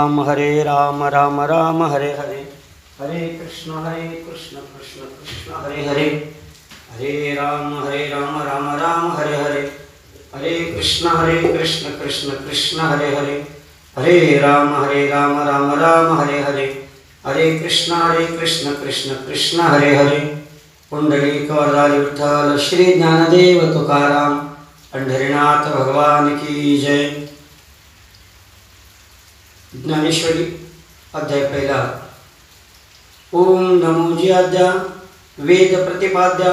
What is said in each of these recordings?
राम राम हरे हरे, हरे कृष्ण कृष्ण कृष्ण हरे हरे, हरे राम राम राम हरे हरे, हरे कृष्ण कृष्ण कृष्ण हरे हरे, हरे राम राम राम हरे हरे, हरे कृष्ण कृष्ण कृष्ण हरे हरे. पुंडलिक वरदारी विठ्ठल श्री ज्ञानदेव तुकाराम पंढरीनाथ भगवान की जय. ज्ञानेश्वरी अध्याय पहिला. ओम नमोजी आद्या वेद प्रतिपाद्या,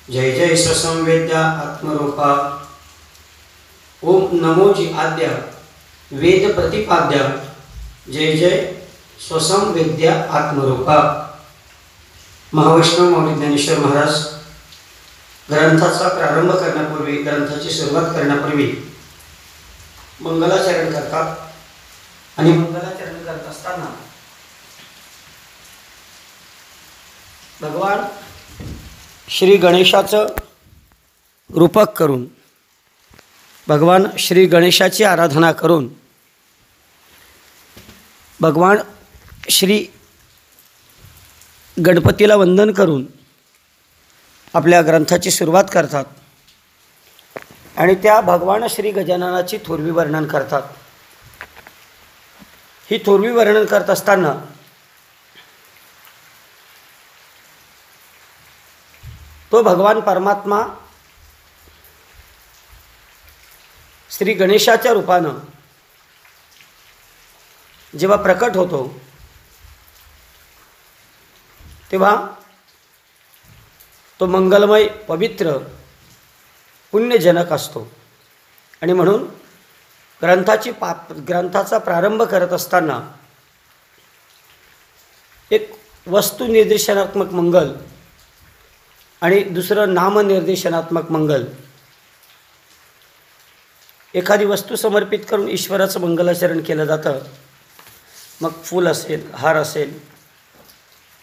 जय जय ससंवेद्या आत्मरूपा. ओम नमोजी आद्या वेद प्रतिपाद्या, जय जय स्वसंवेद्या आत्मरूपा. महावैष्णव मौली ज्ञानेश्वर महाराज ग्रंथाचा प्रारंभ करण्यापूर्वी, ग्रंथाची सुरुवात करण्यापूर्वी मंगलाचरण करतात. आणि मंगलाचरण करत असताना भगवान श्री गणेशाचं रूपक करून, भगवान श्री गणेशाची आराधना करून, भगवान श्री गणपतीला वंदन करून आपल्या ग्रंथाची सुरुवात करतात. आणि त्या भगवान श्री गजाननाची थोरवी वर्णन करतात. ही थोरवी वर्णन करत असताना तो भगवान परमात्मा श्री गणेशाच्या रूपानं जेव्हा प्रकट होतो तेव्हा तो मंगलमय, पवित्र, पुण्यजनक असतो. आणि म्हणून ग्रंथाचा प्रारंभ करत असताना एक वस्तुनिर्देशनात्मक मंगल आणि दुसरं नामनिर्देशनात्मक मंगल, एखादी वस्तू समर्पित करून ईश्वराचं मंगलाचरण केलं जातं. मग फूल असेल, हार असेल,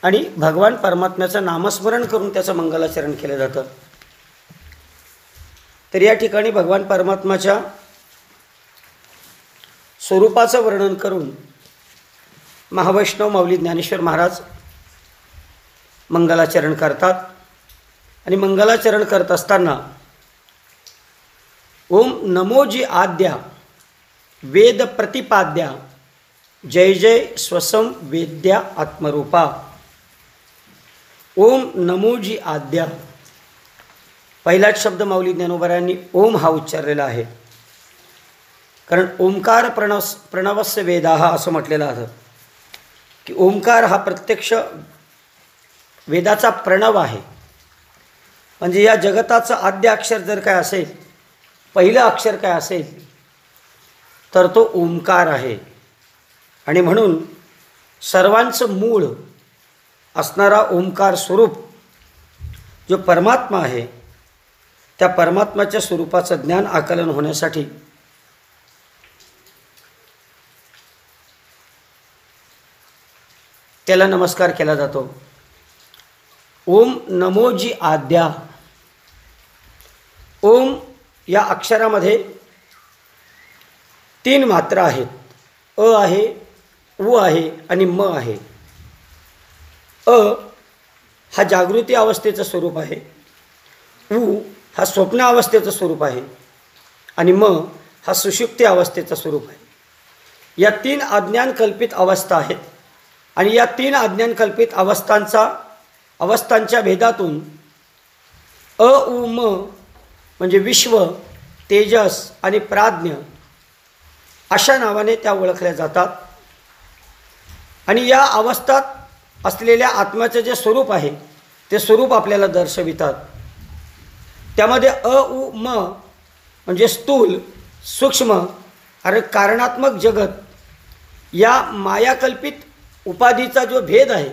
आणि भगवान परमात्म्याचं नामस्मरण करून त्याचं मंगलाचरण केलं जातं. तर या ठिकाणी भगवान परमात्म्याच्या स्वरूपाचं वर्णन करून महावैष्णव माऊली ज्ञानेश्वर महाराज मंगलाचरण करतात. आणि मंगलाचरण करत असताना ओम नमोजी आद्या वेद प्रतिपाद्या, जय जय स्वसं वेद्या आत्मरूपा. ओम नमोजी आद्या, पहिलाच शब्द माऊली ज्ञानोबरायांनी ओम हा उच्चारलेला आहे. कारण ओंकार प्रणवस्य वेदाः असं म्हटलेलं आहे की ओंकार हा प्रत्यक्ष वेदाचा प्रणव आहे. म्हणजे या जगताचं आद्य अक्षर जर काय असेल, पहिलं अक्षर काय असेल, तर तो ओंकार आहे. आणि म्हणून सर्वांचं मूळ असणारा ओंकार स्वरूप जो परमात्मा आहे, त्या परमात्म्याच्या स्वरूपाचं ज्ञान आकलन होण्यासाठी त्याला नमस्कार केला जातो. ओम नमोजी आद्या. ओम या अक्षरामध्ये 3 मात्रा आहेत. अ आहे, उ आहे आणि म आहे. अ हा जागृती अवस्थेचं स्वरूप आहे, उ हा स्वप्न अवस्थेचं स्वरूप आहे आणि म हा सुषुप्ती अवस्थेचं स्वरूप आहे. या 3 अज्ञानकल्पित अवस्था आहेत. आणि या 3 अज्ञानकल्पित अवस्थांच्या भेदातून अ उ म म्हणजे विश्व, तेजस आणि प्राज्ञ अशा नावाने त्या ओळखल्या जातात. आणि या अवस्थात असलेल्या आत्म्याचं जे स्वरूप आहे ते स्वरूप आपल्याला दर्शवितात. त्यामध्ये अ उ म म्हणजे स्थूल, सूक्ष्म आणि कारणात्मक जगत या मायाकल्पित उपाधीचा जो भेद आहे,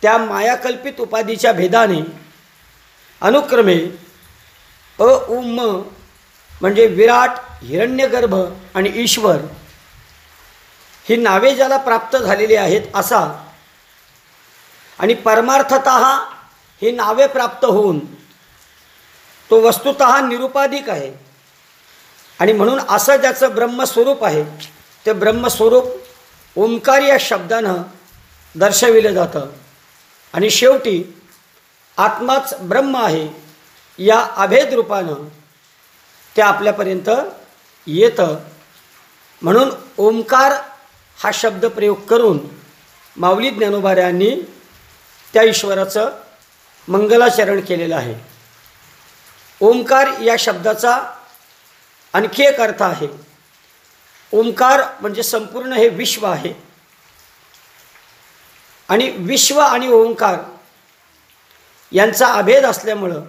त्या मायाकल्पित उपाधीच्या भेदाने अनुक्रमे अ उ म म्हणजे विराट, हिरण्यगर्भ आणि ईश्वर ही नावे ज्याला प्राप्त झालेली आहेत असा, आणि परमार्थतः ही नावे प्राप्त होऊन तो वस्तुतः निरुपाधिक आहे. आणि म्हणून असं ज्याचं ब्रह्मस्वरूप आहे ते ब्रह्मस्वरूप ओंकार या शब्दानं दर्शविलं जातं आणि शेवटी आत्माच ब्रह्म आहे या अभेद रूपानं ते आपल्यापर्यंत येतं. म्हणून ओंकार हा शब्द प्रयोग करून माऊली ज्ञानोबाऱ्यांनी त्या ईश्वराचं मंगलाचरण केलेलं आहे. ओंकार या शब्दाचा आणखी एक अर्थ आहे. ओंकार म्हणजे संपूर्ण हे विश्व आहे आणि विश्व आणि ओंकार यांचा अभेद असल्यामुळं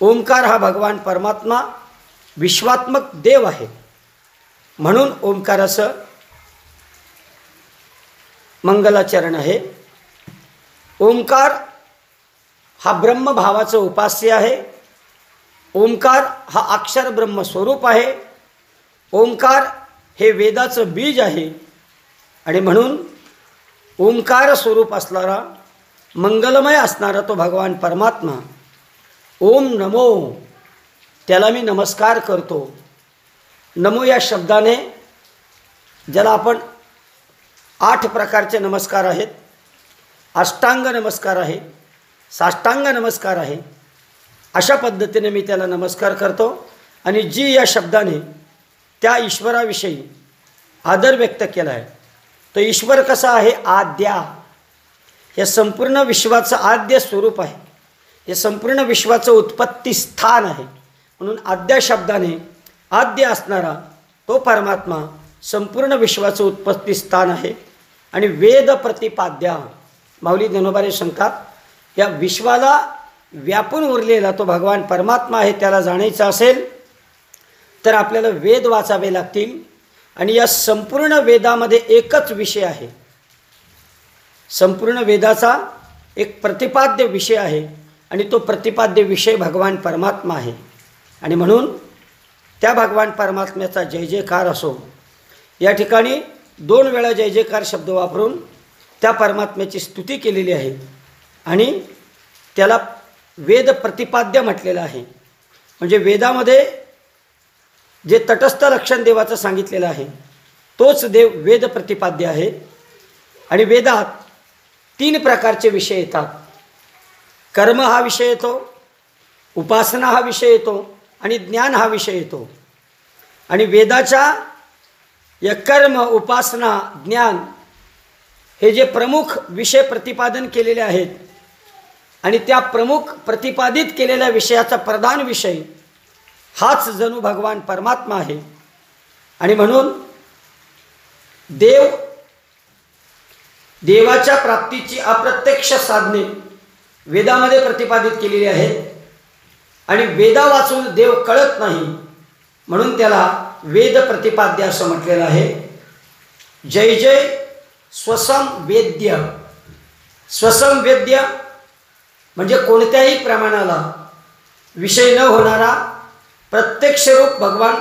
ओंकार हा भगवान परमात्मा विश्वात्मक देव आहे. म्हणून ओंकाराचं मंगलाचरण आहे. ओंकार हा ब्रह्मभावाचं उपास्य आहे. ओंकार हा अक्षर ब्रह्मस्वरूप आहे. ओंकार हे वेदाचं बीज आहे आणि म्हणून ओंकार स्वरूप असणारा मंगलमय असणारा तो भगवान परमात्मा ओम नमो त्याला मी नमस्कार करतो. नमो या शब्दाने ज्याला आपण 8 प्रकारचे नमस्कार आहेत, अष्टांग नमस्कार आहे, साष्टांग नमस्कार आहे, अशा पद्धतीने मी त्याला नमस्कार करतो. आणि जी या शब्दाने त्या ईश्वराविषयी आदर व्यक्त केला आहे तो ईश्वर कसा आहे? आद्या. हे संपूर्ण विश्वाचं आद्य स्वरूप आहे. हे संपूर्ण विश्वाचं उत्पत्ती स्थान आहे. म्हणून आद्या शब्दाने आद्य असणारा तो परमात्मा संपूर्ण विश्वाचं उत्पत्ती स्थान आहे. आणि वेद प्रतिपाद्या माऊली ज्ञानोबारे सांगतात या विश्वाला व्यापून उरलेला तो भगवान परमात्मा आहे. त्याला जाणायचं असेल तर आपल्याला वेद वाचावे लागतील. आणि या संपूर्ण वेदामध्ये एकच विषय आहे. संपूर्ण वेदाचा एक प्रतिपाद्य विषय आहे आणि तो प्रतिपाद्य विषय भगवान परमात्मा आहे. आणि म्हणून त्या भगवान परमात्म्याचा जय जयकार असो. या ठिकाणी 2 वेळा जय जयकार शब्द वापरून त्या परमात्म्याची स्तुती केलेली आहे आणि त्याला वेद प्रतिपाद्य म्हटलेलं आहे. म्हणजे वेदामध्ये जे तटस्थ लक्षण देवाचं सांगितलेलं आहे तोच देव वेद प्रतिपाद्य आहे. आणि वेदात 3 प्रकारचे विषय येतात. कर्म हा विषय येतो, उपासना हा विषय येतो आणि ज्ञान हा विषय येतो. आणि वेदाच्या या कर्म, उपासना, ज्ञान हे जे प्रमुख विषय प्रतिपादन केलेले आहेत आणि त्या प्रमुख प्रतिपादित केलेल्या विषयाचा प्रधान विषय हाच जणू भगवान परमात्मा आहे. आणि म्हणून देवाच्या प्राप्तीची अप्रत्यक्ष साधने वेदामध्ये प्रतिपादित केलेली आहेत. आणि वेदा वाचून देव कळत नाही म्हणून त्याला वेद प्रतिपाद्य असं म्हटलेलं आहे. जय जय स्वसंवेद्य. स्वसंवेद्य म्हणजे कोणत्याही प्रमाणाला विषय न होणारा प्रत्यक्ष रूप भगवान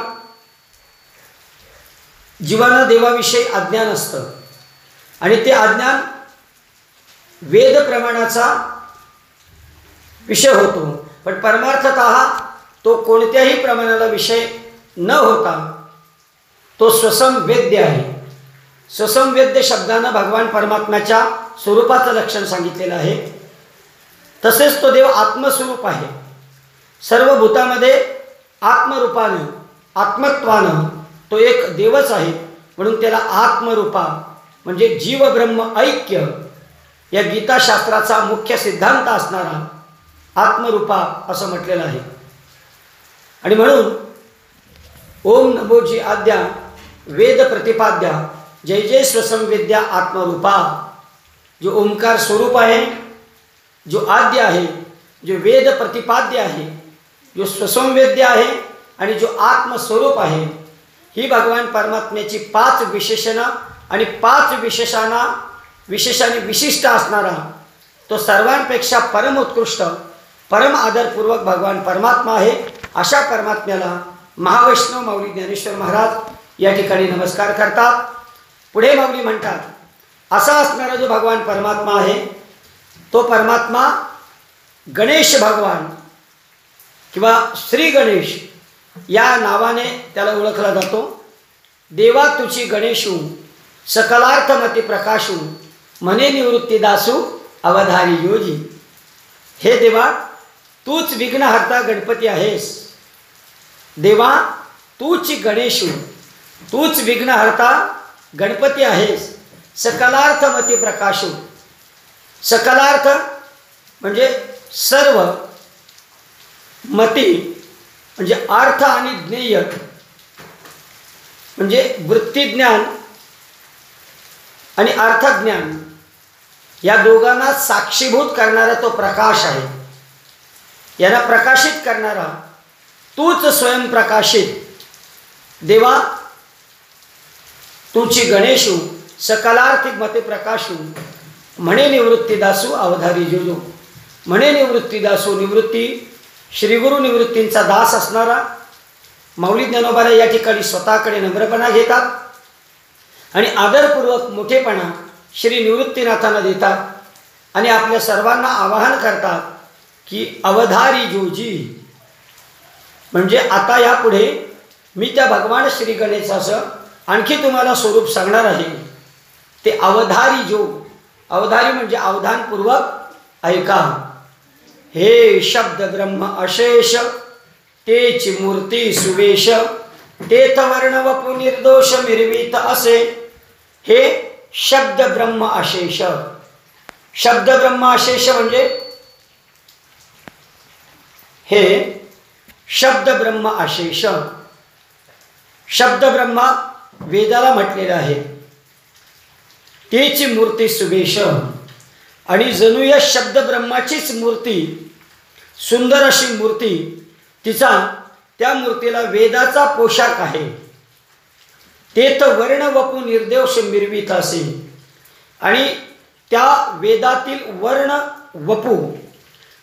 जीवांना देवाविषयी अज्ञान असतं आणि ते अज्ञान वेद प्रमाणाचा विषय होतो. पण परमार्थतः तो कोणत्याही प्रमाणाला विषय न होता तो स्वसंवेद्य आहे. स्वसंवेद्य शब्दानं भगवान परमात्म्याच्या स्वरूपाचं लक्षण सांगितलेलं आहे. तसेच तो देव आत्मस्वरूप आहे. सर्व भूतामध्ये आत्मरूपानं आत्मत्वानं तो एक देवच आहे. म्हणून त्याला आत्मरूपा म्हणजे जीव ब्रह्म ऐक्य या गीताशास्त्राचा मुख्य सिद्धांत असणारा आत्मरूपा असं म्हटलेलं आहे. आणि म्हणून ओम नमोजी आद्या वेद प्रतिपाद्या जय जय स्वसंवेद्या आत्मरूपा. जो ओंकार स्वरूप आहे, जो आद्य आहे, जो वेद प्रतिपाद्य आहे, जो स्वसंवेद्य आहे आणि जो आत्मस्वरूप आहे, ही भगवान परमात्म्याची 5 विशेषणं आणि 5 विशेषाने विशिष्ट असणारा तो सर्वांपेक्षा परम उत्कृष्ट परम आदरपूर्वक भगवान परमात्मा आहे. अशा परमात्म्याला महावैष्णव माऊली ज्ञानेश्वर महाराज या ठिकाणी नमस्कार करतात. पुढे माऊली म्हणतात असा असणारा जो भगवान परमात्मा आहे तो परमात्मा गणेश भगवान किंवा श्री गणेश या नावाने त्याला ओळखला जातो. देवा तुझी गणेशू सकलार्थमती प्रकाशू म्हणे निवृत्ती दासू अवधारी योजी. हे देवा, तूच विघ्नहर्ता गणपती आहेस. देवा, तूच गणेशू, तूच विघ्नहर्ता गणपती आहेस. सकलार्थमती प्रकाशू. सकलार्थ म्हणजे सर्व, मती म्हणजे अर्थ आणि ज्ञेय म्हणजे वृत्तीज्ञान आणि अर्थज्ञान या दोघांना साक्षीभूत करणारा तो प्रकाश आहे. याला प्रकाशित करणारा तूच स्वयंप्रकाशित. देवा, तुची गणेशू सकलार्थिक मते प्रकाशू म्हणे निवृत्ती दासू अवधारी जोजो. म्हणे निवृत्ती दासू, निवृत्ती श्रीगुरु निवृत्तींचा दास असणारा माऊली ज्ञानोबा या ठिकाणी स्वतःकडे नम्रपणा घेतात आणि आदरपूर्वक मोठेपणा श्री निवृत्तीनाथांना देतात आणि आपल्या सर्वांना आवाहन करतात की अवधारी जोजी, म्हणजे आता यापुढे मी त्या भगवान श्री गणेशाचं आणखी तुम्हाला स्वरूप सांगणार आहे. ते अवधारी जो. अवधारी म्हणजे अवधानपूर्वक ऐका. हे शब्द ब्रह्म अशेष तेची मूर्ती सुवेश तेथ वर्ण वपु निर्दोष मिरवीत असे. हे शब्द ब्रह्म अशेष. शब्द ब्रह्म अशेष म्हणजे हे शब्द ब्रह्म अशेष. शब्द ब्रह्मा वेदाला म्हटलेलं आहे. तेची मूर्ती सुवेश आणि जणू या शब्द ब्रह्माचीच मूर्ती, सुंदर अशी मूर्ती, तिचा त्या मूर्तीला वेदाचा पोशाख आहे. तेथ वर्ण वपू निर्दोष मिरवीत असे. आणि त्या वेदातील वर्ण वपू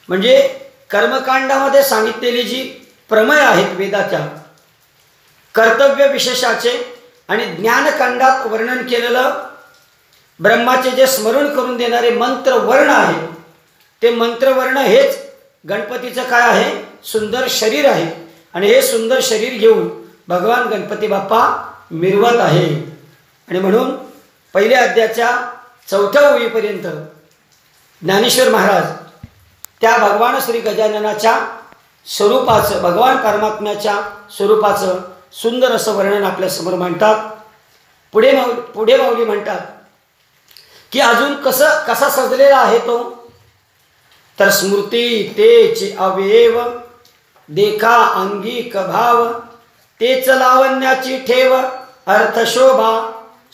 म्हणजे कर्मकांडामध्ये सांगितलेली जी प्रमेय आहेत वेदाच्या, कर्तव्य विशेषाचे आणि ज्ञानकांडात वर्णन केलेलं ब्रह्माचे जे स्मरण करून देणारे मंत्रवर्ण आहेत, ते मंत्रवर्ण हेच गणपतीचं काय आहे, सुंदर शरीर आहे. आणि हे सुंदर शरीर घेऊन भगवान गणपती बाप्पा मिरवत आहे. आणि म्हणून पहिल्या अध्यायाच्या 4थ्या ओळीपर्यंत ज्ञानेश्वर महाराज त्या भगवान श्री गजाननाच्या स्वरूपाचं, भगवान परमात्म्याच्या स्वरूपाचं सुंदर असं वर्णन आपल्यासमोर मांडतात. पुढे माऊली म्हणतात की अजून कसा सजलेला आहे तो, तर स्मृती तेची अवयव देखा अंगिक भाव तेच लावण्याची ठेव अर्थशोभा.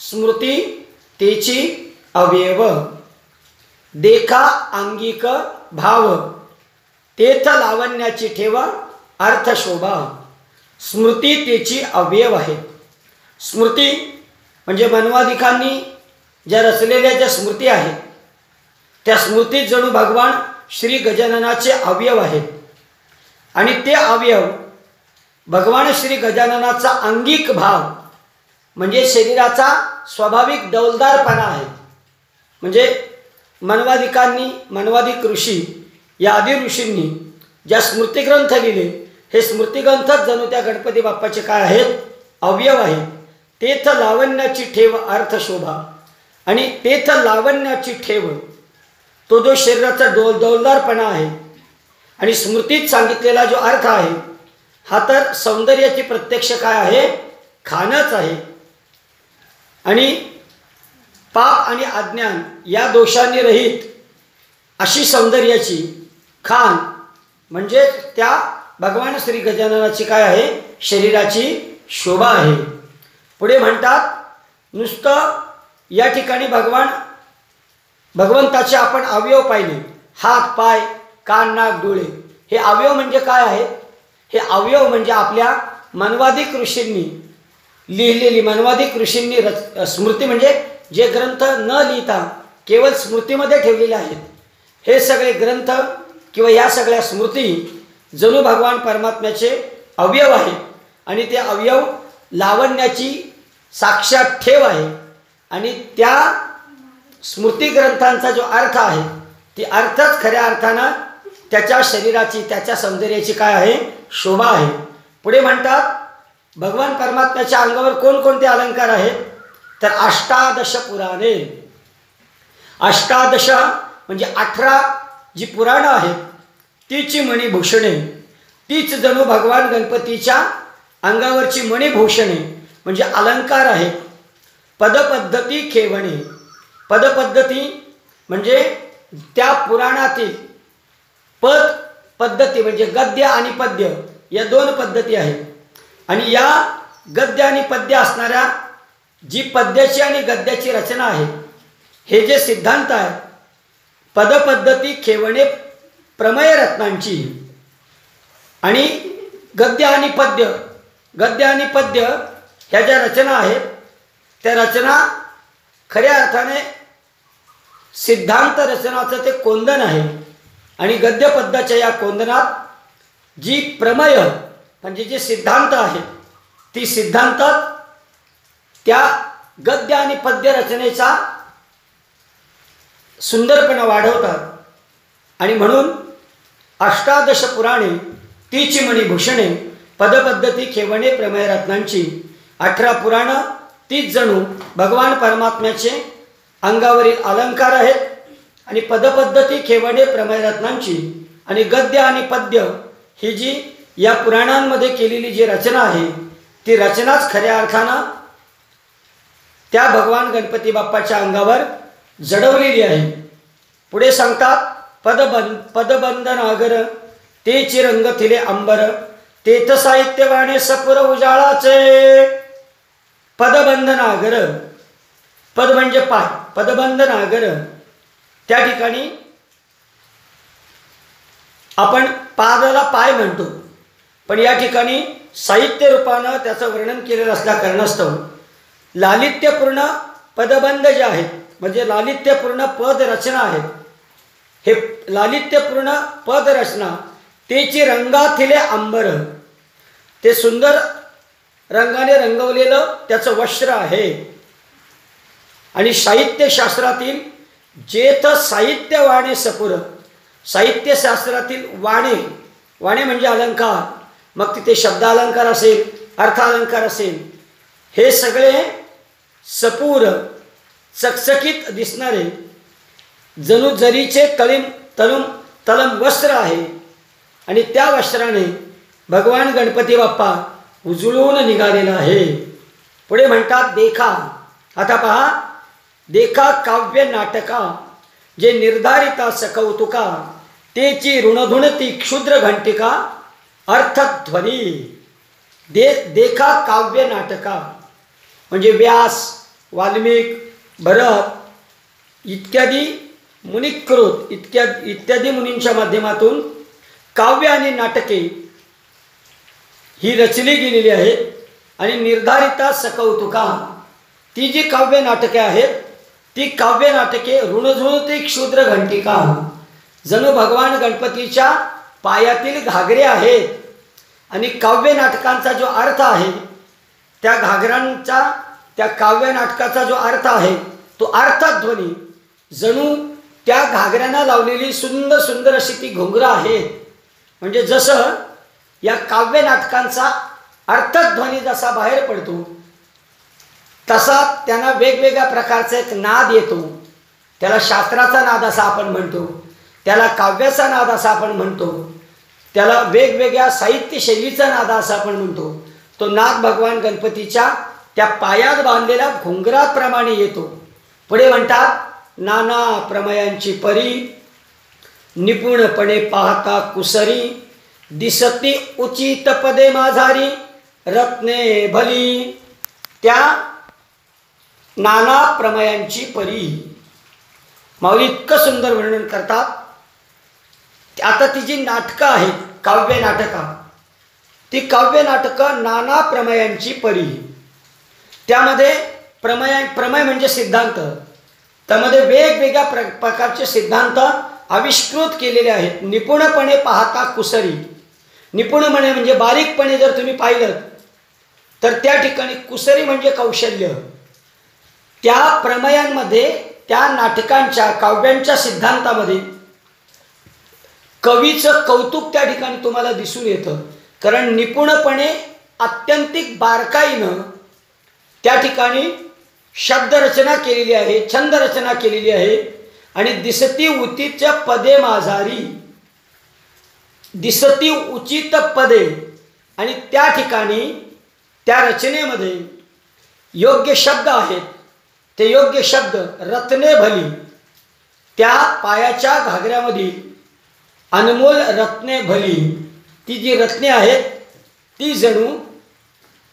स्मृती तेची अवयव देखा अंगिक भाव तेथ लावण्याची ठेव अर्थशोभा. स्मृती तेची अवयव आहे. स्मृती म्हणजे मनवाधिकांनी ज्या रचलेल्या ज्या स्मृती आहेत, त्या स्मृतीत जणू भगवान श्री गजाननाचे अवयव आहेत. आणि ते अवयव भगवान श्री गजाननाचा अंगिक भाव म्हणजे शरीराचा स्वाभाविक डौलदारपणा आहे. म्हणजे मनवाधिकांनी, मनवाधिक ऋषी या आदी ऋषींनी ज्या स्मृतिग्रंथ लिहिले, हे स्मृतिग्रंथच जणू त्या गणपती बाप्पाचे काय आहेत, अवयव आहेत. तेथ लावण्याची ठेव अर्थशोभा. आणि तेथ लावण्याची ठेव तो जो शरीराचा डौलदारपणा आहे आणि स्मृतीत सांगितलेला जो अर्थ आहे, हा तर सौंदर्याची प्रत्यक्ष काय आहे, खानच आहे. आणि पाप आणि अज्ञान या दोषांनी रहित अशी सौंदर्याची खान म्हणजे त्या भगवान श्री गजाननाची काय आहे, शरीराची शोभा आहे. पुढे म्हणतात नुसतं या ठिकाणी भगवंताचे आपण अवयव पाहिले, हात पाय कान नाक डोळे, हे अवयव म्हणजे काय आहे, हे अवयव म्हणजे आपल्या मनवाधिक ऋषींनी लिहिलेली, मनवाधिक ऋषींनी स्मृती म्हणजे जे ग्रंथ न लिहिता केवळ स्मृतीमध्ये ठेवलेले आहेत, हे सगळे ग्रंथ किंवा या सगळ्या स्मृती जणू भगवान परमात्म्याचे अवयव आहेत. आणि ते अवयव लावण्याची साक्षात ठेव आहे. आणि त्या स्मृती ग्रंथांचा जो अर्थ आहे, ती अर्थच खऱ्या अर्थानं त्याच्या शरीराची, त्याच्या सौंदर्याची काय आहे, शोभा आहे. पुढे म्हणतात भगवान परमात्म्याच्या अंगावर कोणकोणते अलंकार आहेत, तर अष्टादश पुराणे, अष्टादश म्हणजे 18 जी पुराणं आहेत तीची मणिभूषणे, तीच जणू भगवान गणपतीच्या अंगावरची मणिभूषणे म्हणजे अलंकार आहेत. पदपद्धती खेवणे, पदपद्धती म्हणजे त्या पुराणातील पद पद्धती म्हणजे गद्य आणि पद्य या 2 पद्धती आहेत. आणि या गद्य आणि पद्य असणाऱ्या जी पद्याची आणि गद्याची रचना आहे, हे जे सिद्धांत आहेत पदपद्धती खेवणे प्रमेय रत्नांची, आणि गद्य आणि पद्य, गद्य आणि पद्य ह्या ज्या रचना आहेत त्या रचना खऱ्या अर्थाने सिद्धांत रचनाचं ते कोंदण आहे. आणि गद्य पद्याच्या या कोंदणात जी प्रमेय म्हणजे जे सिद्धांत आहेत ती सिद्धांतात त्या गद्य आणि पद्य रचनेचा सुंदरपणा वाढवतात. आणि म्हणून अष्टादश पुराणे तीची मणिभूषणे, पदपद्धती खेवणे प्रमेय रत्नांची, 18 पुराणं तीच जणू भगवान परमात्म्याचे अंगावरील अलंकार आहेत. आणि पदपद्धती खेवणे प्रमेय रत्नांची आणि गद्य आणि पद्य ही जी या पुराणांमध्ये केलेली जी रचना आहे ती रचनाच खऱ्या अर्थानं त्या भगवान गणपती बाप्पाच्या अंगावर जडवलेली आहे. पुढे सांगतात पदबंधन आगर तेची रंग थिले अंबर, तेथ साहित्यवाणे सपुर उजाळाचे. पदबंधन आगर, पद म्हणजे पाय, पदबंधन आगर त्या ठिकाणी आपण पादाला पाय म्हणतो, पण या ठिकाणी साहित्य रूपानं त्याचं वर्णन केलेलं असल्या कारणास्तव लालित्यपूर्ण पदबंध जे आहेत म्हणजे लालित्यपूर्ण पदरचना आहेत, हे लालित्यपूर्ण पदरचना तेची रंगाथिले अंबर, ते सुंदर रंगाने रंगवलेलं त्याचं वस्त्र आहे. आणि साहित्यशास्त्रातील जेथ साहित्यवाणे सपुर, साहित्यशास्त्रातील वाणे, वाणे म्हणजे अलंकार, मग तिथे शब्दालंकार असेल अर्थालंकार असेल, हे सगळे सपूर चकचकीत दिसणारे जणू जरीचे तलम वस्त्र आहे. आणि त्या वस्त्राने भगवान गणपती बाप्पा उजळून निघालेला आहे. पुढे म्हणतात देखा, आता पहा, देखा काव्य नाटका जे निर्धारिता सकौतुका, तेची ऋणधुणती क्षुद्र घंटिका अर्थध्वनी. देखा काव्य नाटका म्हणजे व्यास, वाल्मिक, भरत इत्यादी मुनिकृत इत्यादी मुनींच्या माध्यमातून काव्य आणि नाटके ही रचली गेलेली आहेत. आणि निर्धारिता सकौतुका, ती जी काव्य नाटके आहेत ती काव्य नाटके ऋणझुणती क्षुद्र घंटिका, जणू भगवान गणपतीच्या पायातील घागरे आहेत. आणि काव्य नाटकांचा जो अर्थ आहे त्या घागरांचा, त्या काव्य नाटकाचा जो अर्थ आहे तो अर्थध्वनी जणू त्या घागऱ्यांना लावलेली सुंदर सुंदर अशी ती घुंगरं आहेत. म्हणजे जसं या काव्य नाटकांचा अर्थध्वनी जसा बाहेर पडतो तसा त्यांना वेगवेगळ्या प्रकारचा एक नाद येतो. त्याला शास्त्राचा नाद असा आपण म्हणतो, त्याला काव्याचा नाद असा आपण म्हणतो, त्याला वेगवेगळ्या साहित्य शैलीचा नाद असा आपण म्हणतो. तो नाद भगवान गणपतीच्या त्या पायात बांधलेल्या घुंगराप्रमाणे येतो. पुढे म्हणतात नाना प्रमयांची परी, निपुणपणे पाहता कुसरी, दिसती उचित पदे माझारी, रत्ने भली. त्या नाना प्रमयांची परी माऊली इतकं सुंदर वर्णन करतात. आता ती जी नाटकं आहेत काव्य नाटका, ती काव्य नाटकं नाना प्रमयांची परी, त्यामध्ये प्रमेय म्हणजे सिद्धांत, त्यामध्ये वेगवेगळ्या प्रकारचे सिद्धांत आविष्कृत केलेले आहेत. निपुणपणे पाहता कुसरी, निपुणपणे म्हणजे बारीकपणे जर तुम्ही पाहिलं तर त्या ठिकाणी कुसरी म्हणजे कौशल्य. त्या प्रमेयांमध्ये, त्या नाटकांच्या काव्यांच्या सिद्धांतामध्ये कवीचं कौतुक त्या ठिकाणी तुम्हाला दिसून येतं. कारण निपुणपणे अत्यंतिक बारकाईनं त्या ठिकाणी शब्दरचना केलेली आहे, छंदरचना केलेली आहे आणि दिसती उचित पदे माझारी, दिसती उचित पदे, आणि त्या ठिकाणी त्या रचनेमध्ये योग्य शब्द आहेत. ते योग्य शब्द रत्ने भली, त्या पायाच्या घागऱ्यामधील अनमोल रत्ने भली, ती जी रत्ने आहेत ती जणू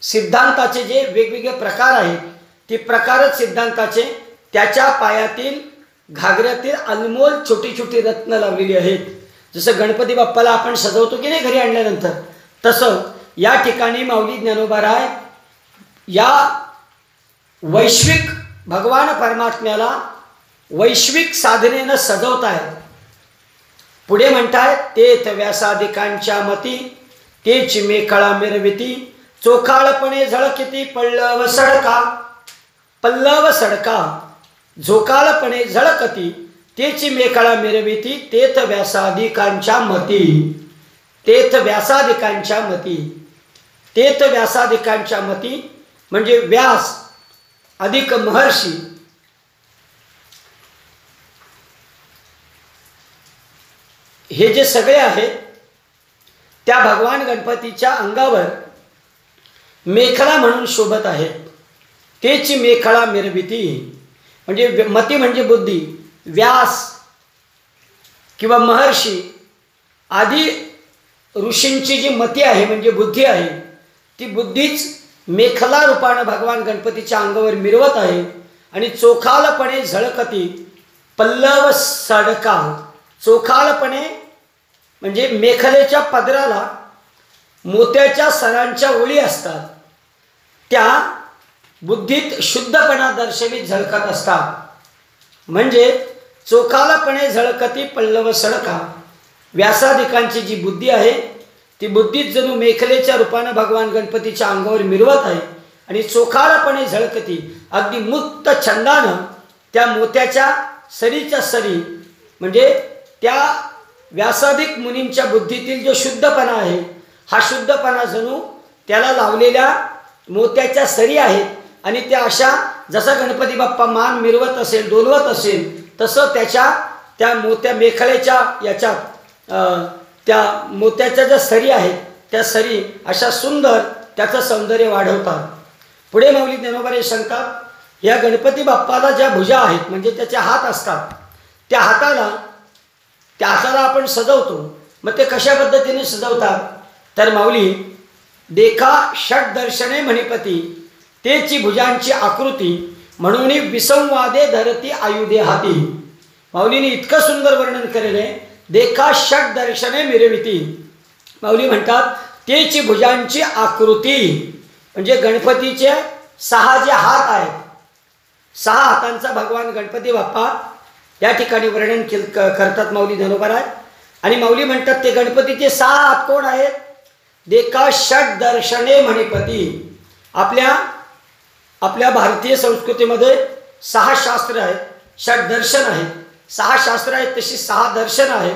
सिद्धांताचे जे वेगवेगळे प्रकार आहेत ती प्रकारच सिद्धांताचे त्याच्या पायातील घागऱ्यातील अनमोल छोटी छोटी रत्न लावलेली आहेत. जसं गणपती बाप्पाला आपण सजवतो की नाही घरी आणल्यानंतर, तसं या ठिकाणी माऊली ज्ञानोबाराय या वैश्विक भगवान परमात्म्याला वैश्विक साधनेनं सजवत आहेत. पुढे म्हणताय तेथ व्यासादिकांच्या मती, तेच मेखळा मिरविती, चोखाळपणे झळकिती पल्लव सडका, पल्लव सडका झोकाळपणे झळकती, तेच मेखळा मिरविती, तेथ व्यासादिकांच्या मती, तेथ व्यासादिकांच्या मती. तेथ व्यासादिकांच्या मती म्हणजे व्यास अधिक महर्षी, हे जे सगळे आहेत त्या भगवान गणपतीच्या अंगावर मेखला म्हणून शोभत आहेत. तेची मेखळा मिरविती म्हणजे मती म्हणजे बुद्धी, व्यास किंवा महर्षी आदी ऋषींची जी मती आहे म्हणजे बुद्धी आहे, ती बुद्धीच मेखला रूपानं भगवान गणपतीच्या अंगावर मिरवत आहे. आणि चोखालपणे झळकती पल्लव सडका, चोखालपणे म्हणजे मेखलेच्या पदराला मोत्याच्या सरांच्या ओळी असतात, त्या बुद्धीत शुद्धपणा दर्शवित झळकत असतात. म्हणजे चोखालपणे झळकती पल्लव सडका, व्यासादिकांची जी बुद्धी आहे ती बुद्धीत जणू मेखलेच्या रूपानं भगवान गणपतीच्या अंगावर मिरवत आहे. आणि चोखालपणे झळकती अगदी मुक्त छंदानं त्या मोत्याच्या सरीच्या सरी म्हणजे त्या व्यासादिक मुनींच्या बुद्धीतील जो शुद्धपणा आहे, हा शुद्धपणा जणू त्याला लावलेल्या मोत्याच्या सरी आहेत. आणि त्या अशा जसा गणपती बाप्पा मान मिरवत असेल, डोलवत असेल, तसं त्या मोत्या मेखळेच्या याच्यात त्या मोत्याच्या ज्या सरी आहेत त्या सरी अशा सुंदर त्याचं सौंदर्य वाढवतात. पुढे माऊली ज्ञानोबा सांगतात, या गणपती बाप्पाला ज्या भुजा आहेत म्हणजे त्याचे हात असतात, त्या हाताला आपण सजवतो. मग ते कशा पद्धतीने सजवतात तर माऊली देखा षट दर्शने मणिपती, तेची भुजांची आकृती म्हणून विसंवादे धरती आयुधे हाती. माऊलीने इतकं सुंदर वर्णन केलेलं आहे. देखा षट दर्शने मिरविती, माऊली म्हणतात तेची भुजांची आकृती म्हणजे गणपतीचे 6 जे हात आहेत, 6 हातांचा भगवान गणपती बाप्पा या ठिकाणी वर्णन करतात माऊली ज्ञानोबा. आणि माऊली म्हणतात ते गणपतीचे 6 हात कोण आहेत. देखा षट दर्शने मणिपती. आपल्या भारतीय संस्कृतीमध्ये 6 शास्त्र आहेत, षट दर्शन आहेत, 6 शास्त्र आहेत, तशी 6 दर्शन आहेत.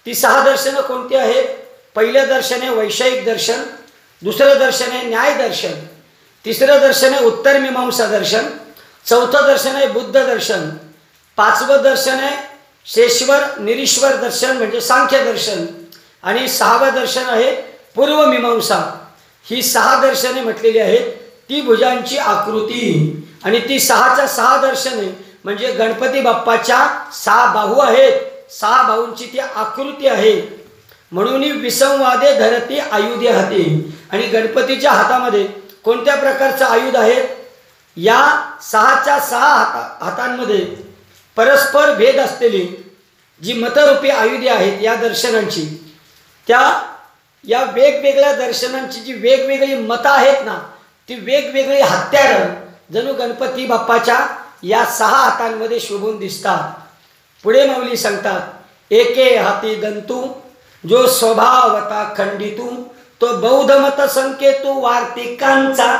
ती 6 दर्शनं कोणती आहेत. पहिलं दर्शन आहे वैषयिक दर्शन, दुसरं दर्शन आहे न्याय दर्शन, तिसरं दर्शन आहे उत्तर मीमांसा दर्शन, चौथं दर्शन आहे बुद्ध दर्शन, 5वं दर्शन आहे शेश्वर निरीश्वर दर्शन म्हणजे सांख्य दर्शन, आणि 6वं दर्शन आहे पूर्व मीमांसा. ही 6 दर्शने म्हटलेली आहेत. ती भुजांची आकृती आणि ती 6च्या 6 दर्शने म्हणजे गणपती बाप्पाच्या 6 बाहू आहेत, 6 बाहूंची ती आकृती आहे. म्हणून विसंवादे धरती आयुधे हाती. आणि गणपतीच्या हातामध्ये कोणत्या प्रकारचं आयुध आहेत. या 6च्या 6 हातांमध्ये परस्पर भेद असलेली जी मतरूपी आयुधे आहेत या दर्शनांची, या वेगवेगळ्या दर्शनांची जी वेगवेगळी मतं आहेत ना, ती वेगवेगळी हत्यारं जणू गणपती बाप्पाच्या या 6 हातांमध्ये शोभून दिसतात. पुढे माऊली सांगतात एके हाती दंतू जो स्वभावता खंडितू, तो बौद्ध मत संकेतू वार्तिकांचा.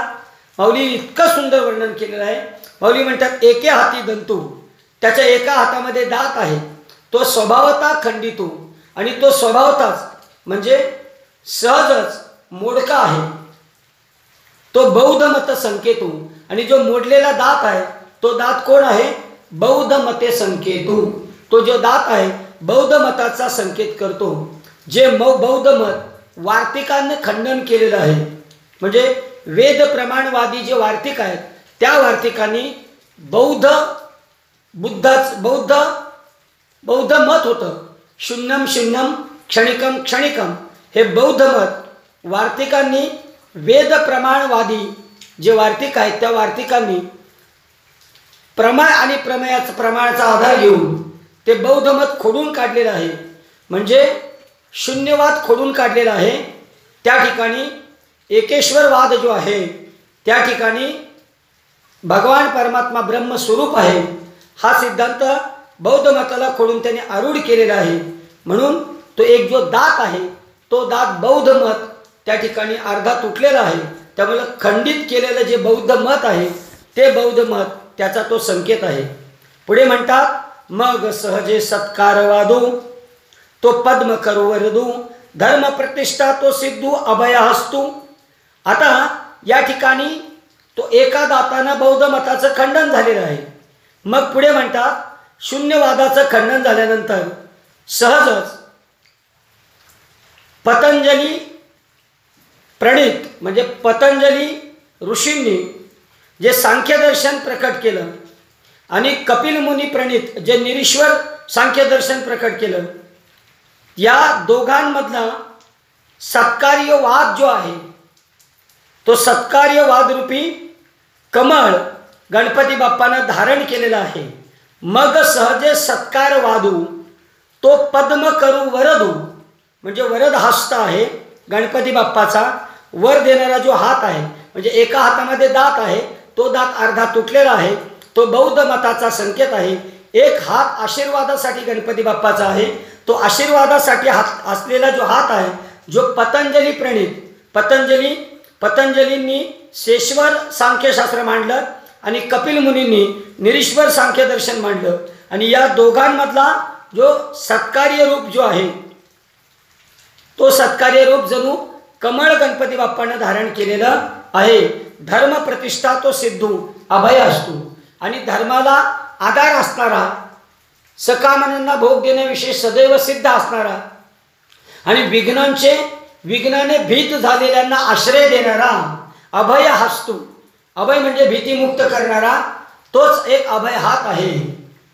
माऊली इतकं सुंदर वर्णन केलेलं आहे. माऊली म्हणतात एके हाती दंतू, त्याच्या एका हातामध्ये दात आहे, तो स्वभावता खंडितू, आणि तो स्वभावताच म्हणजे सहजच मोडका आहे. तो बौद्ध मत संकेतू, आणि जो मोडलेला दात आहे तो दात कोण आहे? बौद्ध मते संकेतू. तो जो दात आहे बौद्ध मताचा संकेत करतो. जे बौद्ध मत वार्तिकांनी खंडन केलेलं आहे. म्हणजे वेद प्रमाणवादी जे वार्तिक आहेत त्या वार्तिकांनी बौद्ध मत होतं. शून्यम शून्यम क्षणिकम क्षणिकम हे बौद्ध मत वार्तिकांनी, वेद प्रमाणवादी जे वार्तिक आहेत त्या वार्तिकांनी प्रमाण आणि प्रमाणाचा आधार घेऊन ते बौद्ध मत खोडून काढलेलं आहे. म्हणजे शून्यवाद खोडून काढलेला आहे. त्या ठिकाणी एकेश्वरवाद जो आहे त्या ठिकाणी भगवान परमात्मा ब्रह्मस्वरूप आहे हा सिद्धांत बौद्ध मताला खोडून त्यांनी आरूढ केलेला आहे. म्हणून तो एक जो दात आहे तो दात बौद्ध मत त्या ठिकाणी अर्धा तुटलेला आहे. त्यामुळे खंडित केलेलं जे बौद्ध मत आहे ते बौद्ध मत त्याचा तो संकेत आहे. पुढे म्हणतात मग सहजे सत्कार वादू तो पद्म करू वरदू धर्म प्रतिष्ठा तो सिद्धू अभय हस्तू. आता या ठिकाणी तो एका दातानं बौद्ध मताचं खंडन झालेलं आहे. मग पुढे म्हणतात शून्यवादाचं खंडन झाल्यानंतर सहजच पतंजली प्रणित म्हणजे पतंजली ऋषींनी जे सांख्यदर्शन प्रकट केलं आणि कपिल मुनी प्रणित जे निरीश्वर सांख्यदर्शन प्रकट केलं, या दोघांमधला सत्कार्यवाद जो आहे तो सत्कार्यवाद रूपी कमळ गणपती बाप्पानं धारण केलेला आहे. मग सहजे सत्कार वादू तो पद्म करू वरदू म्हणजे वरद हस्त आहे गणपती बाप्पाचा. वर देणारा जो हात आहे म्हणजे एका हातामध्ये दात आहे तो दात अर्धा तुटलेला आहे. तो बौद्ध मताचा संकेत आहे. एक हात आशीर्वादासाठी गणपती बाप्पाचा आहे. तो आशीर्वादासाठी हात असलेला जो हात आहे जो पतंजली प्रणित पतंजलींनी शेश्वर सांख्यशास्त्र मांडलं आणि कपिल मुनींनी निरीश्वर सांख्यदर्शन मांडलं. आणि या दोघांमधला जो सत्कार्य रूप जो आहे तो सत्कार्य रूप जणू कमळ गणपती बाप्पानं धारण केलेलं आहे. धर्म प्रतिष्ठा तो सिद्धू अभय असतो आणि धर्माला आधार असणारा, सकामनांना भोग देण्याविषयी सदैव सिद्ध असणारा आणि विघ्नाने भीत झालेल्यांना आश्रय देणारा अभय हस्तू. अभय म्हणजे भीतीमुक्त करणारा तोच एक अभय हात आहे.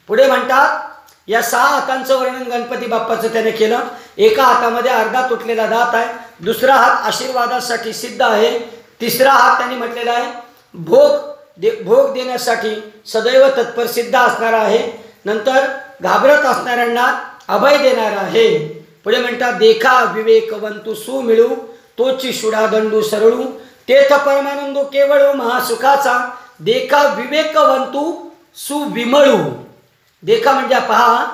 पुढे म्हणतात या 6 हातांचं वर्णन गणपती बाप्पाचं त्याने केलं. एका हातामध्ये अर्धा तुटलेला दात आहे, दुसरा हात आशीर्वादासाठी सिद्ध आहे, तिसरा हात त्यांनी म्हटलेला आहे भोग देण्यासाठी सदैव तत्पर सिद्ध असणारा आहे. नंतर घाबरत असणाऱ्यांना अभय देणारा आहे. पुढे म्हणतात देखा विवेकवंतू सुमिळू तोची शुडादंडू सरळू तेथ परमानंदू केवळ महासुखाचा. देखा विवेकवंतू सुविमळू. देखा म्हणजे पहा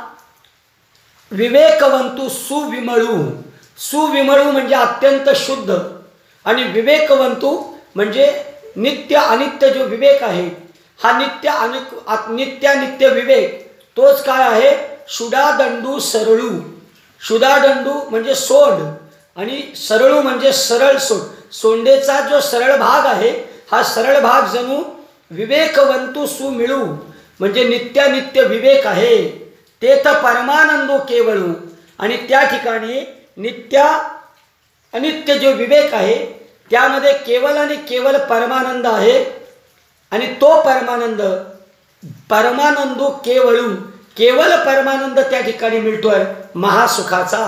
विवेकवंतू सुविमळू. सुविमळू म्हणजे अत्यंत शुद्ध आणि विवेकवंतू म्हणजे नित्य अनित्य जो विवेक आहे हा नित्य विवेक तोच काय आहे शुडादंडू सरळू. शुडादंडू म्हणजे सोंड आणि सरळू म्हणजे सरळ सोंड. सोंडेचा जो सरळ भाग आहे हा सरळ भाग जणू विवेकवंतू सुमिळू म्हणजे नित्य विवेक आहे. तेथ परमानंदो केवळू आणि त्या ठिकाणी नित्य अनित्य जो विवेक आहे त्यामध्ये केवल आणि केवल परमानंद आहे. आणि तो परमानंदो केवळू केवल परमानंद त्या ठिकाणी मिळतोय महासुखाचा.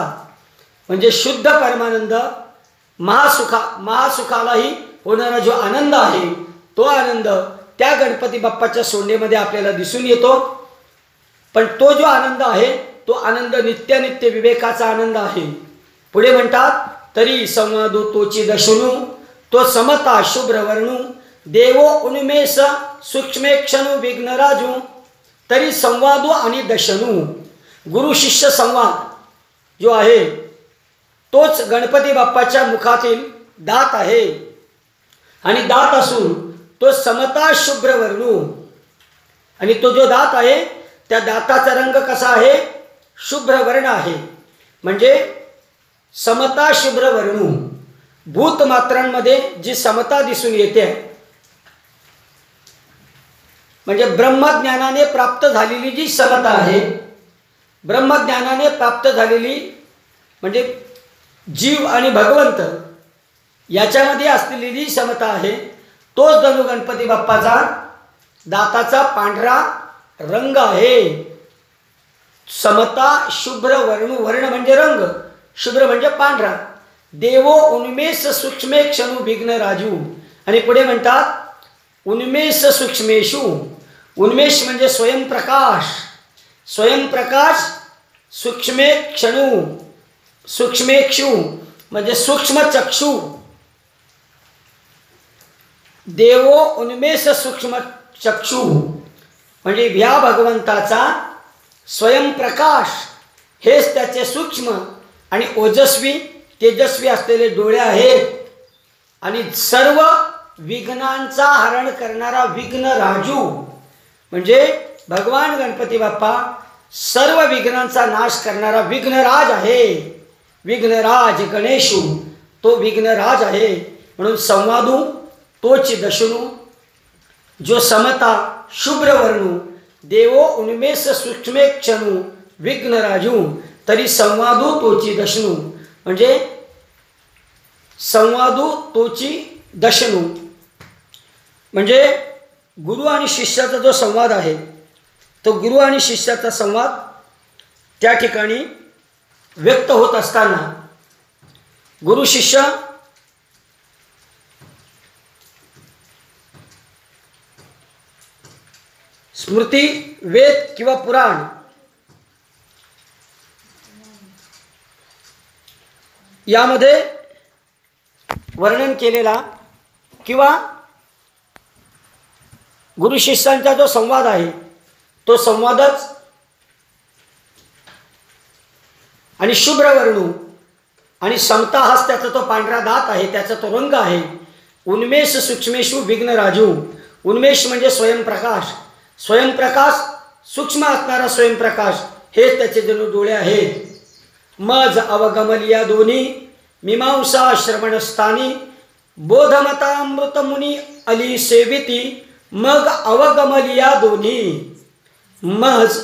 म्हणजे शुद्ध परमानंद महासुखालाही होणारा जो आनंद आहे तो आनंद त्या गणपती बाप्पाच्या सोंडेमध्ये आपल्याला दिसून येतो. पण तो जो आनंद आहे तो आनंद नित्य विवेकाचा आनंद आहे. पुढे म्हणतात तरी संवादो तोची दशनू तो समता शुभ्रवर्णू देवो उन्मेष सूक्ष्मेक्षणू विघ्नराजू. तरी संवादो आणि दशनू गुरु शिष्य संवाद जो आहे तोच गणपती बाप्पाच्या मुखातील दात आहे. आणि दात असून तो समता शुभ्रवर्णू आणि तो जो दात आहे त्या दाताचा रंग कसा आहे शुभ्रवर्ण आहे. म्हणजे समता शुभ्रवर्णू. भूत मात्रांमध्ये जी समता दिसून येते म्हणजे ब्रह्मज्ञानाने प्राप्त झालेली जी समता आहे, ब्रह्मज्ञानाने प्राप्त झालेली म्हणजे जीव आणि भगवंत याच्यामध्ये असलेली जी समता आहे, तोच जणू गणपती बाप्पाचा दाताचा पांढरा रंग आहे. समता शुभ्र वर्णू, वर्ण म्हणजे रंग, शुभ्र म्हणजे पांढरा. देवो उन्मेष सूक्ष्मे क्षणू विघ्न राजू. आणि पुढे म्हणतात उन्मेष सूक्ष्मेषु. उन्मेष म्हणजे स्वयंप्रकाश, स्वयंप्रकाश सूक्ष्मे क्षणू, सूक्ष्मेक्षु म्हणजे सूक्ष्म चक्षु. देवो उन्मेष सूक्ष्म चक्षु म्हणजे ह्या भगवंताचा स्वयंप्रकाश हेच त्याचे सूक्ष्म आणि ओजस्वी तेजस्वी असलेले डोळे आहेत. आणि सर्व विघ्नांचा हरण करणारा विघ्न राजू म्हणजे भगवान गणपती बाप्पा सर्व विघ्नांचा नाश करणारा विघ्नराज आहे. विघ्नराज गणेशू तो विघ्नराज आहे. म्हणून संवादू तोच दशनू, जो समता शुभ्र वर्णू, देवो उन्मेष सूक्ष्मे क्षणू विघ्नराजू, तरी संवादू तोची दशनू म्हणजे संवादू तोची दशनू म्हणजे गुरु आणि शिष्याचा जो संवाद आहे, तो गुरु आणि शिष्याचा संवाद त्या ठिकाणी व्यक्त होत असताना गुरु शिष्य स्मृती, वेद किंवा पुराण यामध्ये वर्णन केलेला किंवा गुरु शिष्यांचा जो संवाद आहे, तो संवादच आणि शुभ्र वर्णू आणि समता हाच त्याचा तो पांढरा दात आहे, त्याचा तो रंग आहे. उन्मेष सूक्ष्मेषु विघ्न राजू. उन्मेष म्हणजे स्वयंप्रकाश, स्वयंप्रकाश सूक्ष्म असणारा स्वयंप्रकाश हेच त्याचे जणू डोळे आहेत. मज अवगमलिया दोन्ही मीमांसा श्रवणस्थानी बोधमतामृत मुनी अली सेविती मग अवगमलिया दोन्ही. मज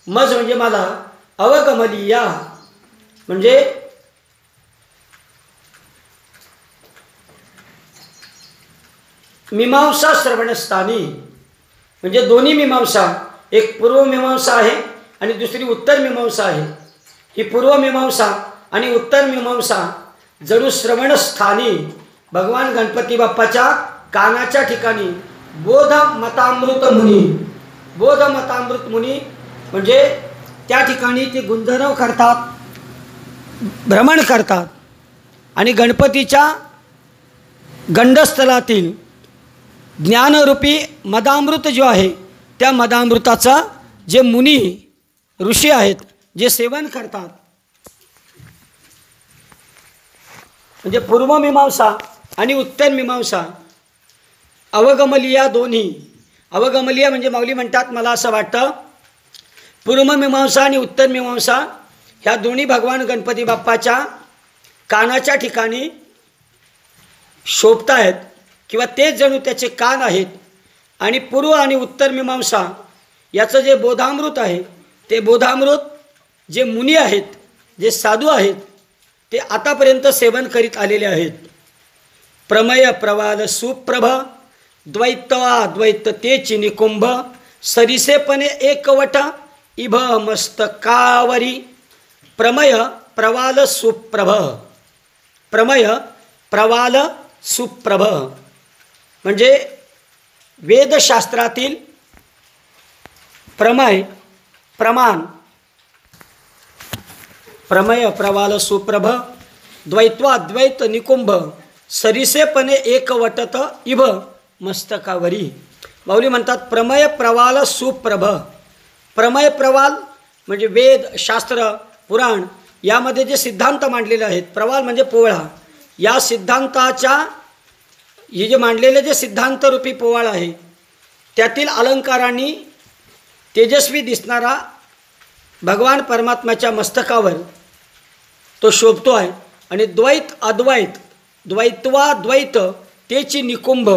मज म्हणजे मला, अवगमलिया म्हणजे मीमांसा श्रवणस्थानी म्हणजे दोन्ही मीमांसा, एक पूर्व मीमांसा आहे आणि दुसरी उत्तर मीमांसा आहे. ही पूर्व मीमांसा आणि उत्तर मीमांसा जणू श्रवणस्थानी भगवान गणपती बाप्पाच्या कानाच्या ठिकाणी बोध मतामृत मुनी. बोध मतामृत मुनी म्हणजे त्या ठिकाणी ते गुंजरव करतात, भ्रमण करतात आणि गणपतीच्या गंडस्थलातील ज्ञानरूपी मदामृत जो आहे, त्या मदामृताचा जे मुनी ऋषी आहेत जे सेवन करतात, म्हणजे पूर्व मीमांसा आणि उत्तर मीमांसा अवगमलिया दोन्ही. अवगमलिया म्हणजे माऊली म्हणतात मला असं वाटतं पूर्व मीमांसा आणि उत्तर मीमांसा ह्या दोन्ही भगवान गणपती बाप्पाच्या कानाच्या ठिकाणी शोभत आहेत किंवा तेच जणू त्याचे कान आहेत. आणि पूर्व आणि उत्तर मीमांसा याचं जे बोधामृत आहे, ते बोधामृत जे मुनी आहेत, जे साधू आहेत, ते आतापर्यंत सेवन करीत आलेले आहेत. प्रमय प्रवाद सुप्रभ द्वैतवाद्वैत तेची निकुंभ सरिसेपणे एकवट इभ मस्तकावरी. प्रमय प्रवाल सुप्रभ. प्रमय प्रवाल सुप्रभ म्हणजे वेदशास्त्रातील प्रमय प्रमाण. प्रमय प्रवाल सुप्रभ द्वैत्वाद्वैत निकुंभ सरिसेपणे एकवटत इभ मस्तकावरी. माऊली म्हणतात प्रमय प्रवाल सुप्रभ. प्रमय प्रवाल म्हणजे वेद शास्त्र पुराण यामध्ये जे सिद्धांत मांडलेले आहेत, प्रवाल म्हणजे पोवळा, या सिद्धांताच्या हे जे मांडलेले जे सिद्धांतरूपी पोवाळ आहे त्यातील अलंकारांनी तेजस्वी दिसणारा भगवान परमात्म्याच्या मस्तकावर तो शोभतो आहे. आणि द्वैत अद्वैत द्वैत्वाद्वैत तेची निकुंभ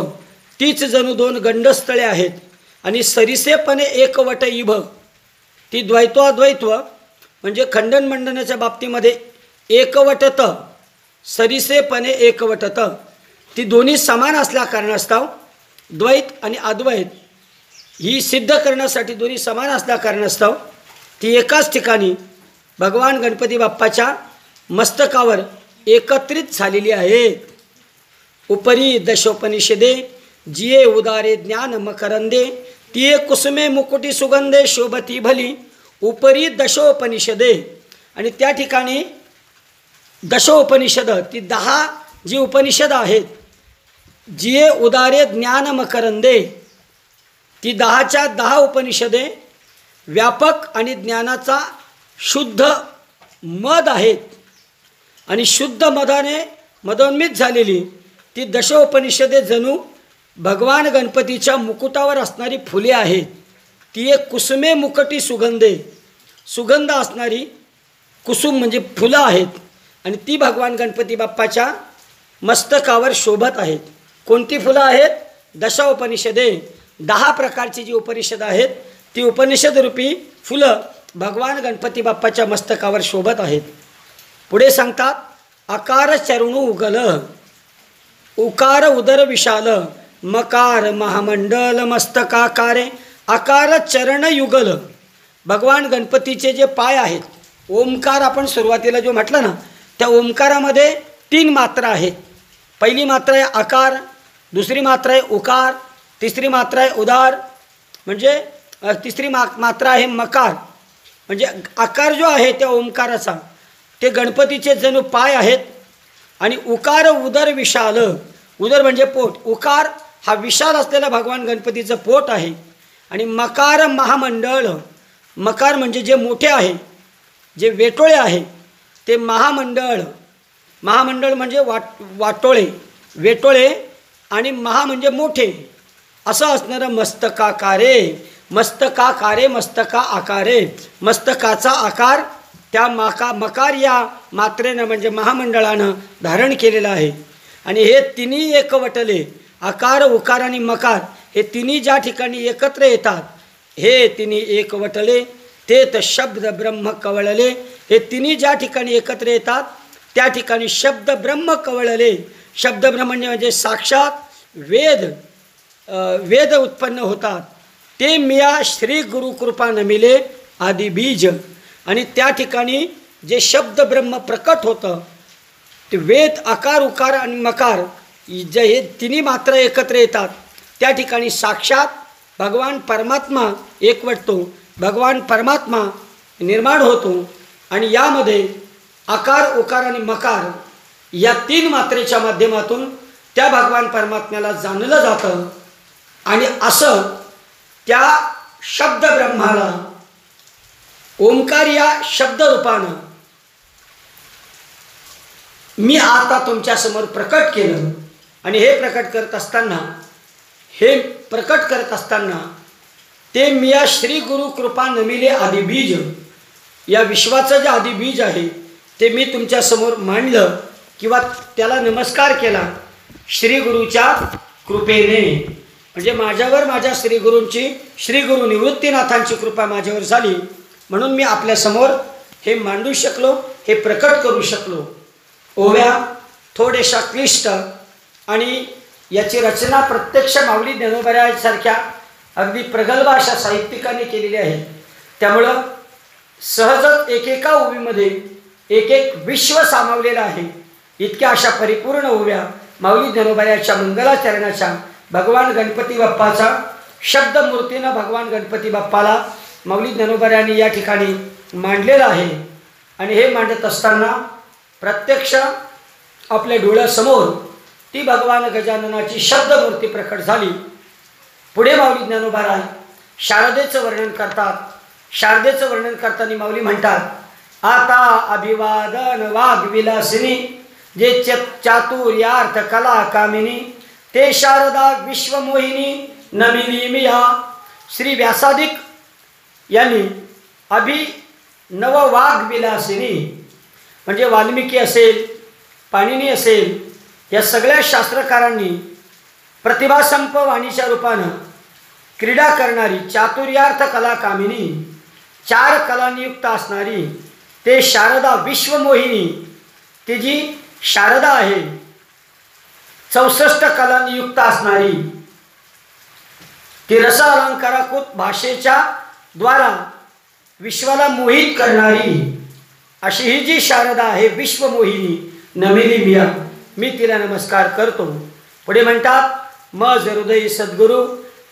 तीच जणू दोन गंडस्थळे आहेत. आणि सरिसेपणे एकवट इभ, ती द्वैत्वाद्वैत्व म्हणजे खंडन मंडनाच्या बाबतीमध्ये एकवटत, सरिसेपणे एकवटत, ती दोन्ही समान असल्या कारणास्तव द्वैत आणि अद्वैत ही सिद्ध करण्यासाठी दोन्ही समान असल्या कारणास्तव ती एकाच ठिकाणी भगवान गणपती बाप्पाच्या मस्तकावर एकत्रित झालेली आहेत. उपरी दशोपनिषदे जिये उदारे ज्ञान मकरंदे, तिये कुसुमे मुकुटी सुगंधे शोभती भली. उपरी दशोपनिषदे, आणि त्या ठिकाणी दशोपनिषद, ती 10 जी उपनिषद आहेत, जिये उदारे ज्ञान मकरंदे, ती 10च्या 10 उपनिषदे व्यापक आणि ज्ञानाचा शुद्ध मद आहेत. आणि शुद्ध मदाने मदोन्मित झालेली ती दशोपनिषदे जणू भगवान गणपतीच्या मुकुटावर असणारी फुले आहेत. ती एक कुसुमे मुकटी सुगंधे, सुगंध असणारी कुसुम म्हणजे फुलं आहेत, आणि ती भगवान गणपती बाप्पाच्या मस्तकावर शोभत आहेत. कोणती फुलं आहेत? दशोपनिषदे, 10 प्रकारची जी उपनिषद आहेत ती उपनिषद रूपी फुलं भगवान गणपती बाप्पाच्या मस्तकावर शोभत आहेत. पुढे सांगतात, आकार चरणू उगल, उकार उदर विशाल, मकार महामंडल मस्तकाकारे, आकार चरण युगल. भगवान गणपतीचे जे पाय आहेत, ओमकार आपण सुरुवातीला जो म्हटलं ना, त्या ओमकारामध्ये 3 मात्रा आहेत. पहिली मात्रा आहे आकार, दुसरी मात्रा आहे उकार, तिसरी मात्रा आहे उदार, म्हणजे तिसरी मात्रा आहे मकार. म्हणजे आकार जो आहे त्या ओमकाराचा ते गणपतीचे जणू पाय आहेत. आणि उकार उदर विशाल, उदर म्हणजे पोट, उकार हा विशाल असलेला भगवान गणपतीचं पोट आहे. आणि मकार महामंडळ, मकार म्हणजे जे मोठे आहे, जे वेटोळे आहे ते महामंडळ, महामंडळ म्हणजे वाटोळे, वेटोळे, आणि महा म्हणजे मोठे असं असणारं मस्तकाकारे, मस्तकाकारे मस्तका आकारे, मस्तकाचा आकार त्या मकार या मात्रेनं म्हणजे महामंडळानं धारण केलेलं आहे. आणि हे तिन्ही एकवटले, आकार उकार आणि मकार हे तिन्ही ज्या ठिकाणी एकत्र येतात, हे तिन्ही एकवटले ते तर शब्द ब्रह्म कवळले. हे तिन्ही ज्या ठिकाणी एकत्र येतात त्या ठिकाणी शब्द ब्रह्म कवळले. शब्द ब्रह्म म्हणजे साक्षात वेद उत्पन्न होतात. ते मिया श्री गुरु कृपा नमिले आदि बीज. आणि त्या ठिकाणी जे शब्द ब्रह्म प्रकट होतं ते वेद, आकार उकार आणि मकार जे हे तिन्ही मात्रा एकत्र येतात त्या ठिकाणी साक्षात भगवान परमात्मा एकवटतो, भगवान परमात्मा निर्माण होतो. आणि यामध्ये आकार उकार आणि मकार या 3 मात्रेच्या माध्यमातून त्या भगवान परमात्म्याला जाणलं जातं. आणि असं त्या शब्द ब्रह्माला ओंकार या शब्दरूपानं मी आता तुमच्यासमोर प्रकट केलं. आणि हे प्रकट करत असताना ते मिया श्री गुरु कृपा नमिले आदिबीज, या विश्वाचं जे आदिबीज आहे ते मी तुमच्यासमोर मांडलं किंवा त्याला नमस्कार केला श्री गुरुच्या कृपेने. म्हणजे माझ्यावर माझ्या श्रीगुरूंची, श्रीगुरु निवृत्तीनाथांची कृपा माझ्यावर झाली म्हणून मी आपल्यासमोर हे मांडू शकलो, हे प्रकट करू शकलो. ओव्या थोडेशा क्लिष्ट आणि याची रचना प्रत्यक्ष माऊली ज्ञानोबरायांसारख्या अगदी प्रगल्भ अशा साहित्यिकांनी केलेली आहे. त्यामुळं सहजच एकेका ओवीमध्ये एक एक विश्व सामावलेलं आहे. इतक्या अशा परिपूर्ण ओव्या माऊली ज्ञानोबरायांच्या मंगलाचरणाच्या भगवान गणपती बाप्पाचा शब्दमूर्तीनं भगवान गणपती बाप्पाला माऊली ज्ञानोबरायांनी या ठिकाणी मांडलेलं आहे. आणि हे मांडत असताना प्रत्यक्ष आपल्या डोळ्यासमोर ती भगवान गजाननाची शब्दमूर्ती प्रकट झाली. पुढे माऊली ज्ञानोबराय शारदेचं वर्णन करतात. शारदेचं वर्णन करताना माऊली म्हणतात, आता अभिवादन वाघ विलासिनी जे चातुर्यार्थ कला कामिनी ते शारदा विश्वमोहिनी नमिनी मिया. श्री व्यासादिक यांनी अभिनववाघ विलासिनी म्हणजे वाल्मिकी असेल, पाणिनी असेल, या सगळ्या शास्त्रकारांनी प्रतिभासंप वाणीच्या रूपानं क्रीडा करणारी, चातुर्यार्थ कला कामिनी, 4 कलानियुक्त असणारी, ते शारदा विश्वमोहिनी, ती जी शारदा आहे, 64 कलानियुक्त असणारी, ती रस अलंकाराकृत भाषेच्या द्वारा विश्वाला मोहित करणारी, अशी ही जी शारदा आहे विश्वमोहिनी, नमिली मिया, मी तिला नमस्कार करतो. पुढे म्हणतात, मज हृदयी सद्गुरु,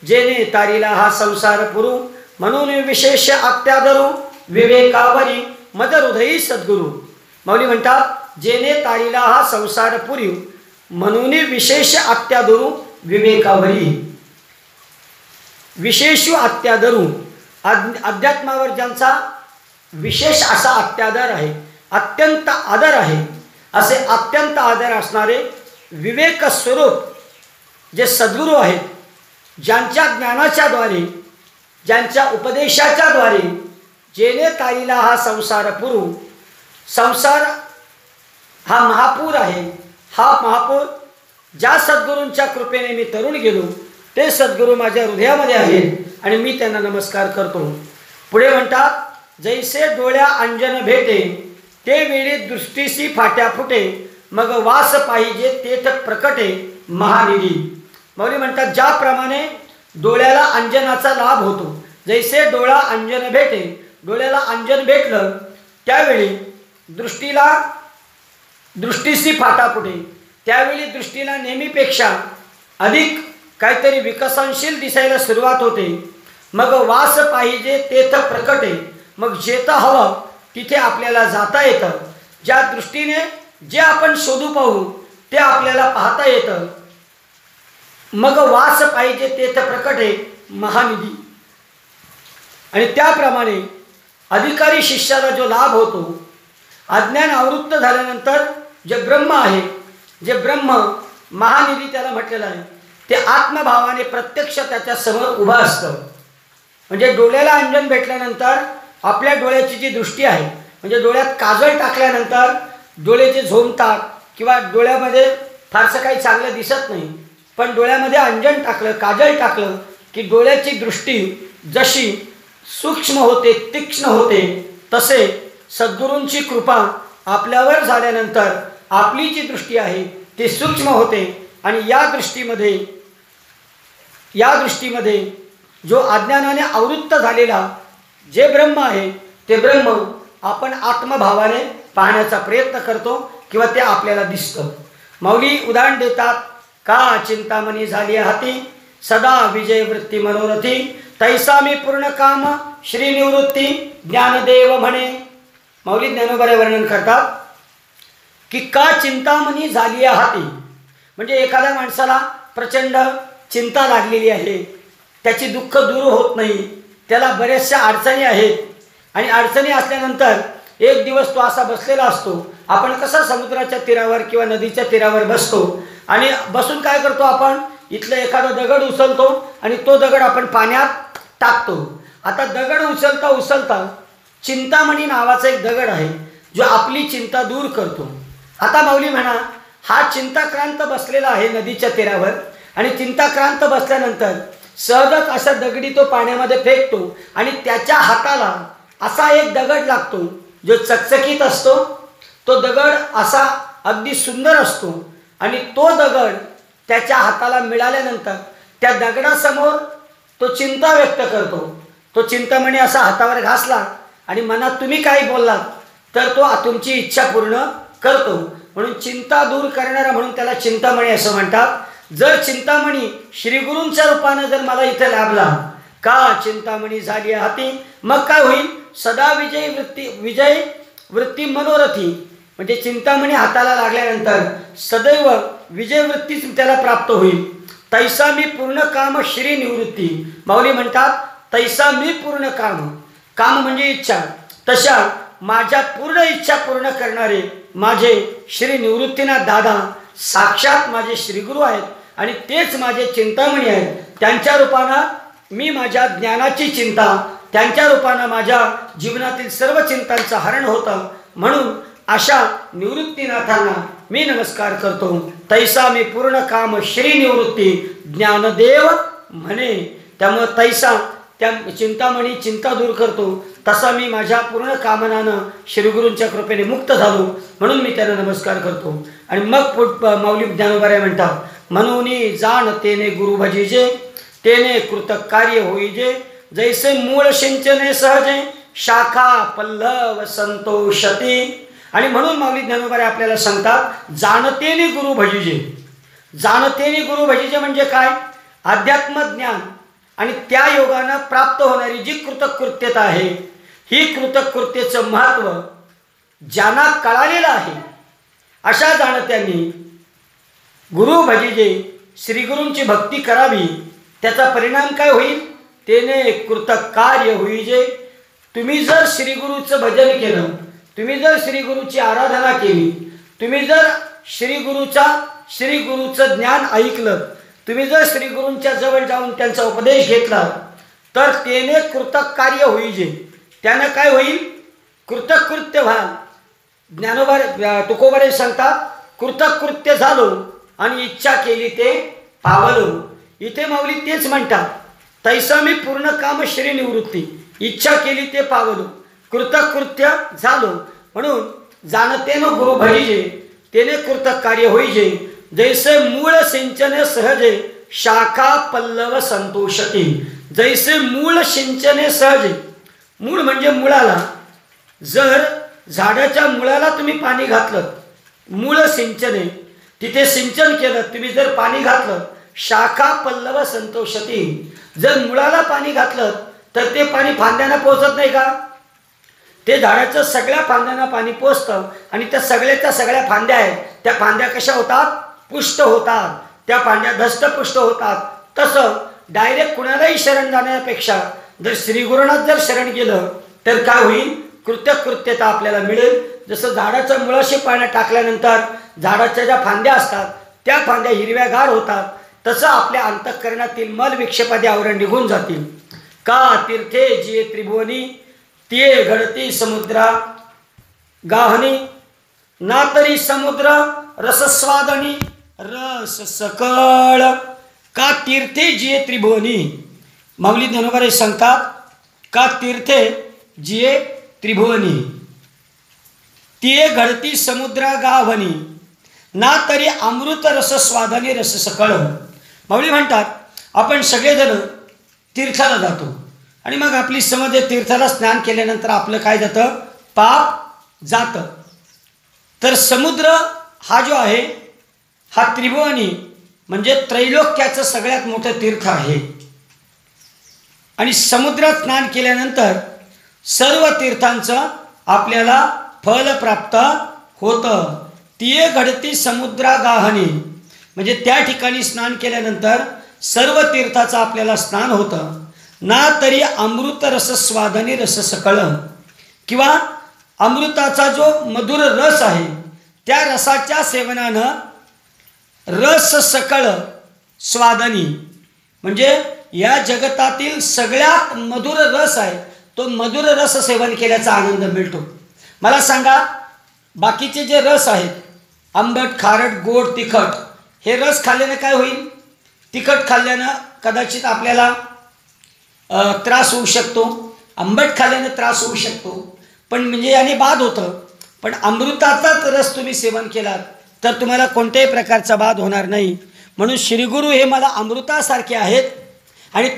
जेने तारिला हा संसार पुरू, म्हणून विशेष अत्यादरू, विवेकावरी मद हृदयी सद्गुरु. माऊली म्हणतात, जेने तारिला हा संसार पुरी, म्हणून विशेष अत्यादरू, विवेकावरी. विशेष अत्यादरू, अध्यात्मावर ज्यांचा विशेष असा अत्यादर आहे, अत्यंत आदर आहे, असे अत्यंत आदर असणारे विवेक स्वरूप जे सद्गुरू आहेत, ज्यांच्या ज्ञानाच्या द्वारे, ज्यांच्या उपदेशाच्या द्वारे, जेने ताईला हा संसार पुरू, संसार हा महापूर आहे, हा महापूर ज्या सद्गुरूंच्या कृपेने मी तरुण गेलो, ते सद्गुरू माझ्या हृदयामध्ये आहेत आणि मी त्यांना नमस्कार करतो. पुढे म्हणतात, जैसे डोळ्या अंजन भेटे, ते वेळी दृष्टीसी फाट्या फुटे, मग वास पाहिजे तेथ प्रकटे महानिधी. माऊली म्हणतात, ज्याप्रमाणे डोळ्याला अंजनाचा लाभ होतो, जैसे डोळा अंजन भेटे, डोळ्याला अंजन भेटलं त्यावेळी दृष्टीसी फाटा फुटे, त्यावेळी दृष्टीला नेहमीपेक्षा अधिक काहीतरी विकसनशील दिसायला सुरुवात होते. मग वास पाहिजे तेथ प्रकटे, मग जेथं हवं तिथे आपल्याला जाता येतं, ज्या दृष्टीने जे आपण शोधू पाहू ते आपल्याला पाहता येतं. मग वास पाहिजे तेथ प्रकटे महानिधी. आणि त्याप्रमाणे अधिकारी शिष्याला जो लाभ होतो, अज्ञान आवृत्त झाल्यानंतर जे ब्रह्म आहे, जे ब्रह्म महानिधी त्याला म्हटलेलं आहे, ते आत्मभावाने प्रत्यक्ष त्याच्या समोर उभं असतं. म्हणजे डोळ्याला अंजन भेटल्यानंतर आपल्या डोळ्याची जी दृष्टी आहे, म्हणजे डोळ्यात काजळ टाकल्यानंतर डोळे जे झोमतात किंवा डोळ्यामध्ये फारसं काही चांगलं दिसत नाही, पण डोळ्यामध्ये अंजन टाकलं, काजळ टाकलं की डोळ्याची दृष्टी जशी सूक्ष्म होते, तीक्ष्ण होते, तसे सद्गुरूंची कृपा आपल्यावर झाल्यानंतर आपली जी दृष्टी आहे ती सूक्ष्म होते. आणि या दृष्टीमध्ये जो अज्ञानाने आवृत्त झालेला जे ब्रह्म आहे, ते ब्रह्म आपण आत्मभावाने पाहण्याचा प्रयत्न करतो किंवा ते आपल्याला दिसतं. माऊली उदाहरण देतात, का चिंतामणी झाली हाती, सदा विजय वृत्ती मनोरथी, तैसा मी पूर्ण काम श्रीनिवृत्ती, ज्ञानदेव म्हणे. माऊली ज्ञानोबारे वर्णन करतात की का चिंतामणी झाली हाती, म्हणजे एखाद्या माणसाला प्रचंड चिंता लागलेली आहे, त्याची दुःख दूर होत नाही, त्याला बऱ्याचशा अडचणी आहेत, आणि अडचणी असल्यानंतर एक दिवस तो असा बसलेला असतो. आपण कसं समुद्राच्या तीरावर किंवा नदीच्या तीरावर बसतो आणि बसून काय करतो, आपण इथलं एखादा दगड उचलतो आणि तो दगड आपण पाण्यात टाकतो. आता दगड उचलता उचलता चिंतामणी नावाचा एक दगड आहे जो आपली चिंता दूर करतो. आता माऊली म्हणा, हा चिंताक्रांत बसलेला आहे नदीच्या तीरावर, आणि चिंताक्रांत बसल्यानंतर सहजच असा दगडी तो पाण्यामध्ये फेकतो आणि त्याच्या हाताला असा एक दगड लागतो जो चकचकीत असतो. तो दगड असा अगदी सुंदर असतो आणि तो दगड त्याच्या हाताला मिळाल्यानंतर त्या दगडासमोर तो चिंता व्यक्त करतो. तो चिंतामणी असा हातावर घासला आणि मनात तुम्ही काही बोललात तर तो तुमची इच्छा पूर्ण करतो. म्हणून चिंता दूर करणारा म्हणून त्याला चिंतामणी असं म्हणतात. जर चिंतामणी श्रीगुरूंच्या रूपानं जर मला इथे लाभला, का चिंतामणी झाली हाती, मग काय होईल, सदा विजय वृत्ती मनोरथी, म्हणजे चिंतामणी हाताला लागल्यानंतर सदैव विजय वृत्तीच त्याला प्राप्त होईल. तैसा मी पूर्ण काम श्री निवृत्ती. माऊली म्हणतात, तैसा मी पूर्ण काम, काम म्हणजे इच्छा, तशा माझ्या पूर्ण इच्छा पूर्ण करणारे माझे श्री निवृत्तीनाथ दादा साक्षात माझे श्रीगुरू आहेत आणि तेच माझे चिंतामणी आहेत. त्यांच्या रूपानं मी माझ्या ज्ञानाची चिंता, त्यांच्या रूपानं माझ्या जीवनातील सर्व चिंतांचं हरण होतं. म्हणून अशा निवृत्तीनाथांना मी नमस्कार करतो. तैसा मी पूर्ण काम श्री निवृत्ती, ज्ञानदेव म्हणे. त्यामुळे तैसा त्या चिंतामणी चिंता दूर करतो तसा मी माझ्या पूर्ण कामनानं श्रीगुरूंच्या कृपेने मुक्त झालो, म्हणून मी त्यांना नमस्कार करतो. आणि मग माऊली ज्ञानोबा म्हणतात, म्हणून जाण तेने गुरु भजिजे, तेने कृतक कार्य होईजे, जैसे मूळ सिंचने सहजे, शाखा पल्लव संतोषती. आणि म्हणून माऊली ज्ञानोबा आपल्याला सांगतात, जाणतेने गुरु भजिजे. जाणतेने गुरु भजिजे म्हणजे काय? अध्यात्म ज्ञान आणि त्या योगानं प्राप्त होणारी जी कृतकृत्यता आहे, ही कृतकृत्येचं महत्त्व ज्यांना कळालेलं आहे अशा जाणत्यांनी गुरु भजिजे, श्रीगुरूंची भक्ती करावी. त्याचा परिणाम काय होईल? तेने कृतक कार्य होईजे. तुम्ही जर श्रीगुरूचं भजन केलं, तुम्ही जर श्रीगुरूची आराधना केली, तुम्ही जर श्रीगुरूचं ज्ञान ऐकलं, तुम्ही जर श्रीगुरूंच्या जवळ जाऊन त्यांचा उपदेश घेतला, तर तेने कृतक कार्य होईजे. त्यानं काय होईल? कृतकृत्य व्हाल. ज्ञानोबा तुकोबारे सांगतात, कृतकृत्य झालो आणि इच्छा केली ते पावलो. इथे माऊली तेच म्हणतात, तैसा मी पूर्ण काम श्री निवृत्ती, इच्छा केली ते पावलो, कृतकृत्य झालो. म्हणून जाणतेनो गुरु भजिजे, तेने कृतक कार्य होईजे, जैसे मूळ सिंचने सहजे, शाखा पल्लव संतोषती. जैसे मूळ सिंचने सहजे, मूळ म्हणजे मुळाला, जर झाडाच्या मुळाला तुम्ही पाणी घातलं, मूळ सिंचने, तिथे सिंचन केलं, तुम्ही जर पाणी घातलं, शाखा पल्लव संतोषती. जर मुळाला पाणी घातलं तर ते पाणी फांद्यांना पोहोचत नाही का? ते झाडाचं सगळ्या फांद्यांना पाणी पोचतं आणि त्या सगळ्याच्या सगळ्या फांद्या आहेत, त्या फांद्या कशा होतात? पुष्ट होतात, त्या फांद्या धष्टपुष्ट होतात. तसं डायरेक्ट कुणालाही शरण जाण्यापेक्षा जर श्रीगुरूंनाच जर शरण गेलं तर काय होईल? कृतकृत्यता आपल्याला मिळेल. जसं झाडाच्या मुळाशी पाणी टाकल्यानंतर झाडाच्या ज्या फांद्या असतात त्या फांद्या हिरव्यागार होतात, तसं आपल्या अंतःकरणातील मल विक्षेपादी आवरण निघून जातील. का तीर्थे जिये त्रिभुवनी, तिये घडती समुद्रा गाहनी, ना तरी समुद्र रसस्वादनी, रस सकळ. का तीर्थे जिये त्रिभुवनी, माऊली ज्ञानोबा सांगतात, का तीर्थे जिये त्रिभुवनी, तिये घडती समुद्रा गावनी, ना तरी अमृत रस स्वादनी रस सकळ. माऊली म्हणतात, आपण सगळेजण तीर्थाला जातो आणि मग आपली समज आहे, तीर्थाला स्नान केल्यानंतर आपलं काय जातं? पाप जातं. तर समुद्र हा जो आहे, हा त्रिभुवनी म्हणजे त्रैलोक्याचं सगळ्यात मोठं तीर्थ आहे. आणि समुद्रात स्नान केल्यानंतर सर्व तीर्थांचं आपल्याला फल प्राप्त होतं. तिये घडती समुद्रा गाहनी म्हणजे त्या ठिकाणी स्नान केल्यानंतर सर्व तीर्थाचं आपल्याला स्नान होतं. ना तरी अमृत रस स्वादनी रस सकळ, किंवा अमृताचा जो मधुर रस आहे त्या रसाच्या सेवनानं रस सकळ स्वादनी म्हणजे या जगतातील सगळ्यात मधुर रस आहे, तो मधुर रस सेवन केल्याचा आनंद मिळतो. मला सांगा, बाकीचे जे रस आहेत, आंबट, खारट, गोड, तिखट, हे रस खाल्ल्यानं काय होईल? तिखट खाल्ल्यानं कदाचित आपल्याला त्रास होऊ शकतो, आंबट खाल्ल्यानं त्रास होऊ शकतो, पण म्हणजे याने बाद होतं. पण अमृताचाच रस तुम्ही सेवन केलात तर तुम्हाला कोणत्याही प्रकारचा बाद होणार नाही. म्हणून श्रीगुरू हे मला अमृतासारखे आहेत आणि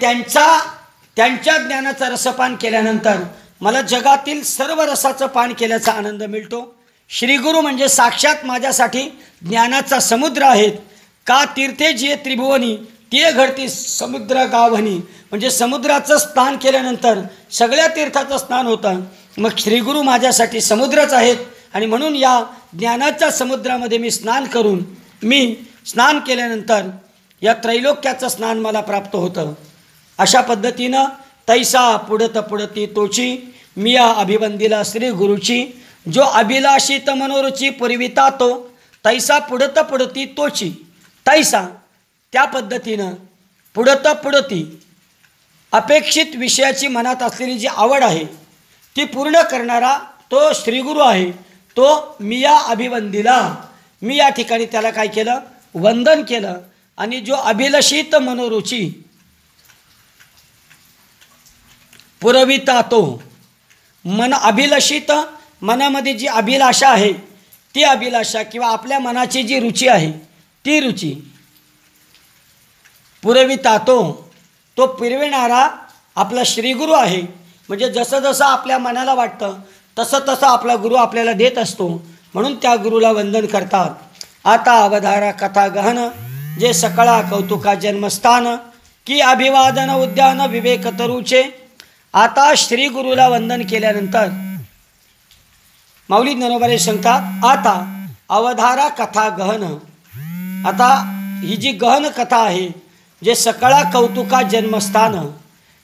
त्यांच्या ज्ञानाचा रसपान केल्यानंतर मला जगातील सर्व रसाचं पान केल्याचा आनंद मिळतो. श्रीगुरू म्हणजे साक्षात माझ्यासाठी ज्ञानाचा समुद्र आहेत. का तीर्थे जिये त्रिभुवनी, ते घडती समुद्र गावनी म्हणजे समुद्राचं स्नान केल्यानंतर सगळ्या तीर्थाचं स्नान होतं. मग श्रीगुरू माझ्यासाठी समुद्रच आहेत आणि म्हणून या ज्ञानाच्या समुद्रामध्ये मी स्नान केल्यानंतर या त्रैलोक्याचं स्नान मला प्राप्त होतं. अशा पद्धतीनं तैसा पुढत पुढती तोची, मिया अभिवंदिला श्री गुरुची, जो अभिलाषित मनोरुची पुरविता तो, तैसा पुढत पुढती तोची. तैसा त्या पद्धतीनं पुढत पुढती अपेक्षित विषयाची मनात असलेली जी आवड आहे ती पूर्ण करणारा तो श्रीगुरू आहे. तो मिया अभिवंदिला, मी या ठिकाणी त्याला काय केलं? वंदन केलं. आणि जो अभिलषित मनोरुची, पुरविता तो. मन अभिलषित, मनामध्ये जी अभिलाषा आहे ती अभिलाषा किंवा आपल्या मनाची जी रुची आहे ती रुची पुरविता तो पुरविणारा आपला श्रीगुरू आहे. म्हणजे जसं जसं आपल्या मनाला वाटतं तसं तसं आपला गुरु आपल्याला देत असतो. म्हणून त्या गुरुला वंदन करतात. आता अवधारा कथा गहन, जे सकळा कौतुका जन्मस्थान, की अभिवादन उद्यान विवेक तरुचे. आता श्री गुरुला वंदन केल्यानंतर माऊली ज्ञानोबा सांगतात, आता अवधारा कथा गहन. आता ही जी गहन कथा आहे, जे सकळा कौतुका जन्मस्थान,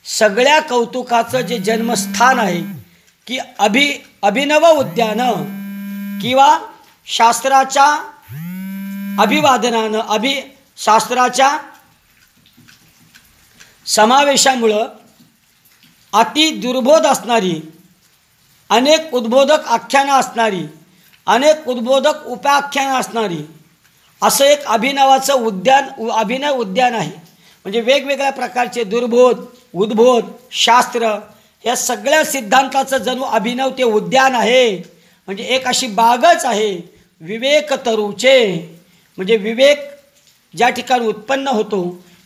सगळ्या कौतुकाचं जे जन्मस्थान आहे, की अभिनव उद्यान किंवा शास्त्राच्या अभिवादनानं शास्त्राच्या समावेशामुळं अति दुर्बोध असणारी, अनेक उद्बोधक आख्यानं असणारी, अनेक उद्बोधक उपाख्यानं असणारी असं एक अभिनवाचं उद्यान, अभिनव उद्यान आहे. म्हणजे वेगवेगळ्या प्रकारचे दुर्बोध, उद्बोध, शास्त्र या सगळ्या सिद्धांताचं जणू अभिनव ते उद्यान आहे. म्हणजे एक अशी बागच आहे. विवेक तरुचे, म्हणजे विवेक ज्या ठिकाणी उत्पन्न होतो,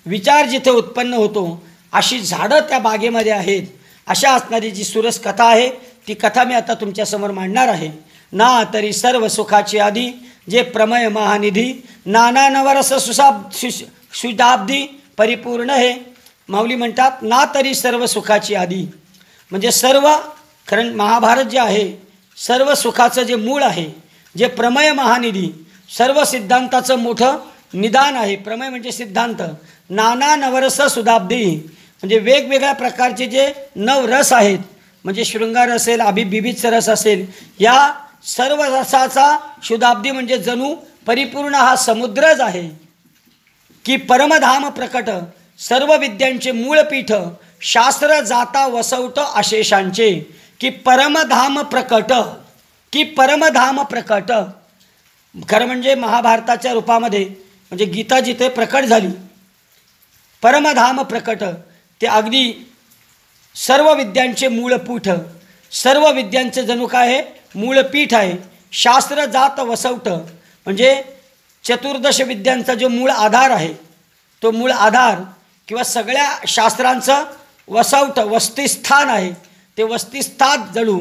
विचार जिथे उत्पन्न होतो, अशी झाडं त्या बागेमध्ये आहेत. अशा असणारी जी सुरस कथा आहे ती कथा मी आता तुमच्यासमोर मांडणार आहे. ना तरी सर्व सुखाची आधी, जे प्रमय महानिधी, नाना नवरस सुशाब्दी परिपूर्ण हे. माऊली म्हणतात, ना तरी सर्व सुखाची आधी, म्हणजे सर्व, कारण महाभारत जे आहे सर्व सुखाचं जे मूळ आहे, जे प्रमय महानिधी, सर्व सिद्धांताचं मोठं निदान आहे. प्रमय म्हणजे सिद्धांत. नाना नवरस सुधाब्दी, म्हणजे वेगवेगळ्या प्रकारचे जे नवरस आहेत, म्हणजे शृंगार असेल, बिभीच रस असेल, या सर्व रसाचा शुद्धाब्दी म्हणजे जणू परिपूर्ण हा समुद्रच आहे. की परमधाम प्रकट, सर्व विद्यांचे मूळपीठ, शास्त्र जाता वसवट अशेषांचे. की परमधाम प्रकट, की परमधाम प्रकट, खरं म्हणजे महाभारताच्या रूपामध्ये म्हणजे गीता जिथे प्रकट झाली, परमधाम प्रकट ते अगदी सर्व विद्यांचे मूळपीठ, सर्व विद्यांचे जणू काय आहे मूळपीठ आहे. शास्त्र जात वसवट, म्हणजे चतुर्दश विद्यांचा जो मूळ आधार आहे, तो मूळ आधार किंवा सगळ्या शास्त्रांचं वसवट वस्तिस्थान आहे. ते वस्तिस्थान जणू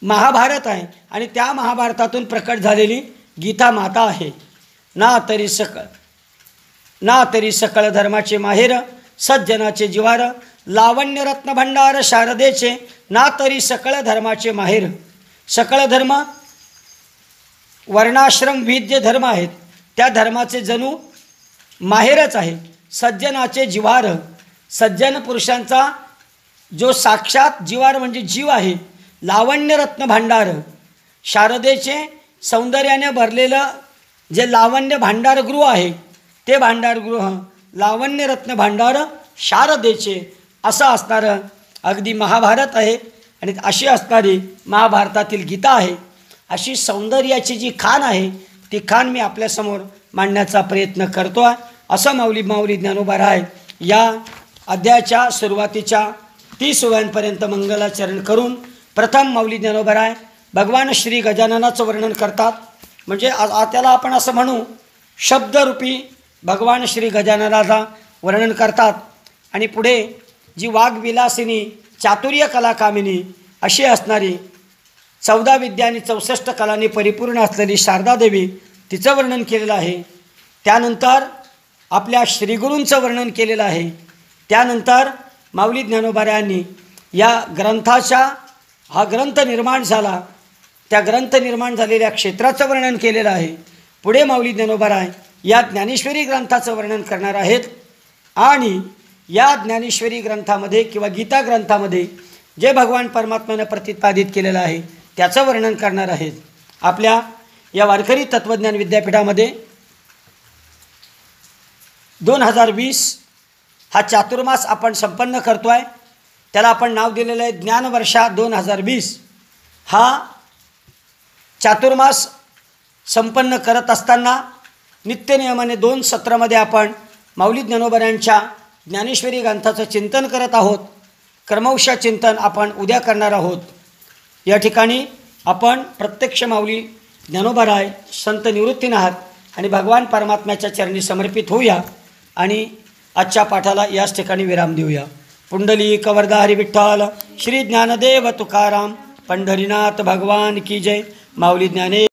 महाभारत आहे आणि त्या महाभारतातून प्रकट झालेली गीता माता आहे. ना तरी सकळ धर्माचे माहेर, सज्जनाचे जिवार, लावण्य रत्न भंडार शारदेचे. ना तरी सकळ धर्माचे माहेर, सकळ धर्म वर्णाश्रम विविध जे धर्म आहेत त्या धर्माचे जणू माहेरच आहे. सज्जनाचे जिवार, सज्जन पुरुषांचा जो साक्षात जिवार म्हणजे जीव आहे. लावण्य रत्न भांडार, शारदेचे सौंदर्याने भरलेलं जे लावण्य भांडारगृह आहे ते भांडारगृह लावण्य रत्न भांडार शारदेचे असं असणारं अगदी महाभारत आहे. आणि अशी असणारी महाभारतातील गीता आहे. अशी सौंदर्याची जी खाण आहे ती खाण मी आपल्यासमोर मांडण्याचा प्रयत्न करतो आहे. असं माऊली ज्ञानोबा राय या अध्यायाच्या सुरुवातीच्या 30 ओव्यांपर्यंत मंगलाचरण करून प्रथम माऊली ज्ञानोबा राय भगवान श्री गजाननाचं वर्णन करतात. म्हणजे त्याला आपण असं म्हणू शब्दरूपी भगवान श्री गजाननाचा वर्णन करतात. आणि पुढे जी वाग्विलासिनी चातुर्य कला कामिनी अशी असणारी 14 विद्या आणि 64 कलांनी परिपूर्ण असलेली शारदा देवी तिचं वर्णन केलेलं आहे. त्यानंतर आपल्या श्रीगुरूंचं वर्णन केलेलं आहे. त्यानंतर माऊली ज्ञानोबारायांनी या ग्रंथाच्या हा ग्रंथ निर्माण झाला त्या ग्रंथ निर्माण झालेल्या क्षेत्राचं वर्णन केलेलं आहे. पुढे माऊली ज्ञानोबाराय या ज्ञानेश्वरी ग्रंथाचं वर्णन करणार आहेत. आणि या ज्ञानेश्वरी ग्रंथामध्ये किंवा गीता ग्रंथामध्ये जे भगवान परमात्म्यानं प्रतिपादित केलेलं आहे त्याचं वर्णन करणार आहेत. आपल्या या वारकरी तत्त्वज्ञान विद्यापीठामध्ये 2020 हा चातुर्मास आपण संपन्न करतो आहे. त्याला आपण नाव दिलेलं आहे ज्ञानवर्षा 2020. हा चातुर्मास संपन्न करत असताना नित्यनियमाने 2 सत्रामध्ये आपण माऊली ज्ञानोबा यांच्या ज्ञानेश्वरी ग्रंथाचं चिंतन करत आहोत. क्रमवशा चिंतन आपण उद्या करणार आहोत. या ठिकाणी आपण प्रत्यक्ष माऊली ज्ञानोबाराय संत निवृत्तीनाथ आणि भगवान परमात्म्याच्या चरणी समर्पित होऊया आणि आजच्या पाठाला याच ठिकाणी विराम देऊया. पुंडलिक वरदा हरी विठ्ठल श्री ज्ञानदेव तुकाराम पंढरीनाथ भगवान की जय. माऊली ज्ञाने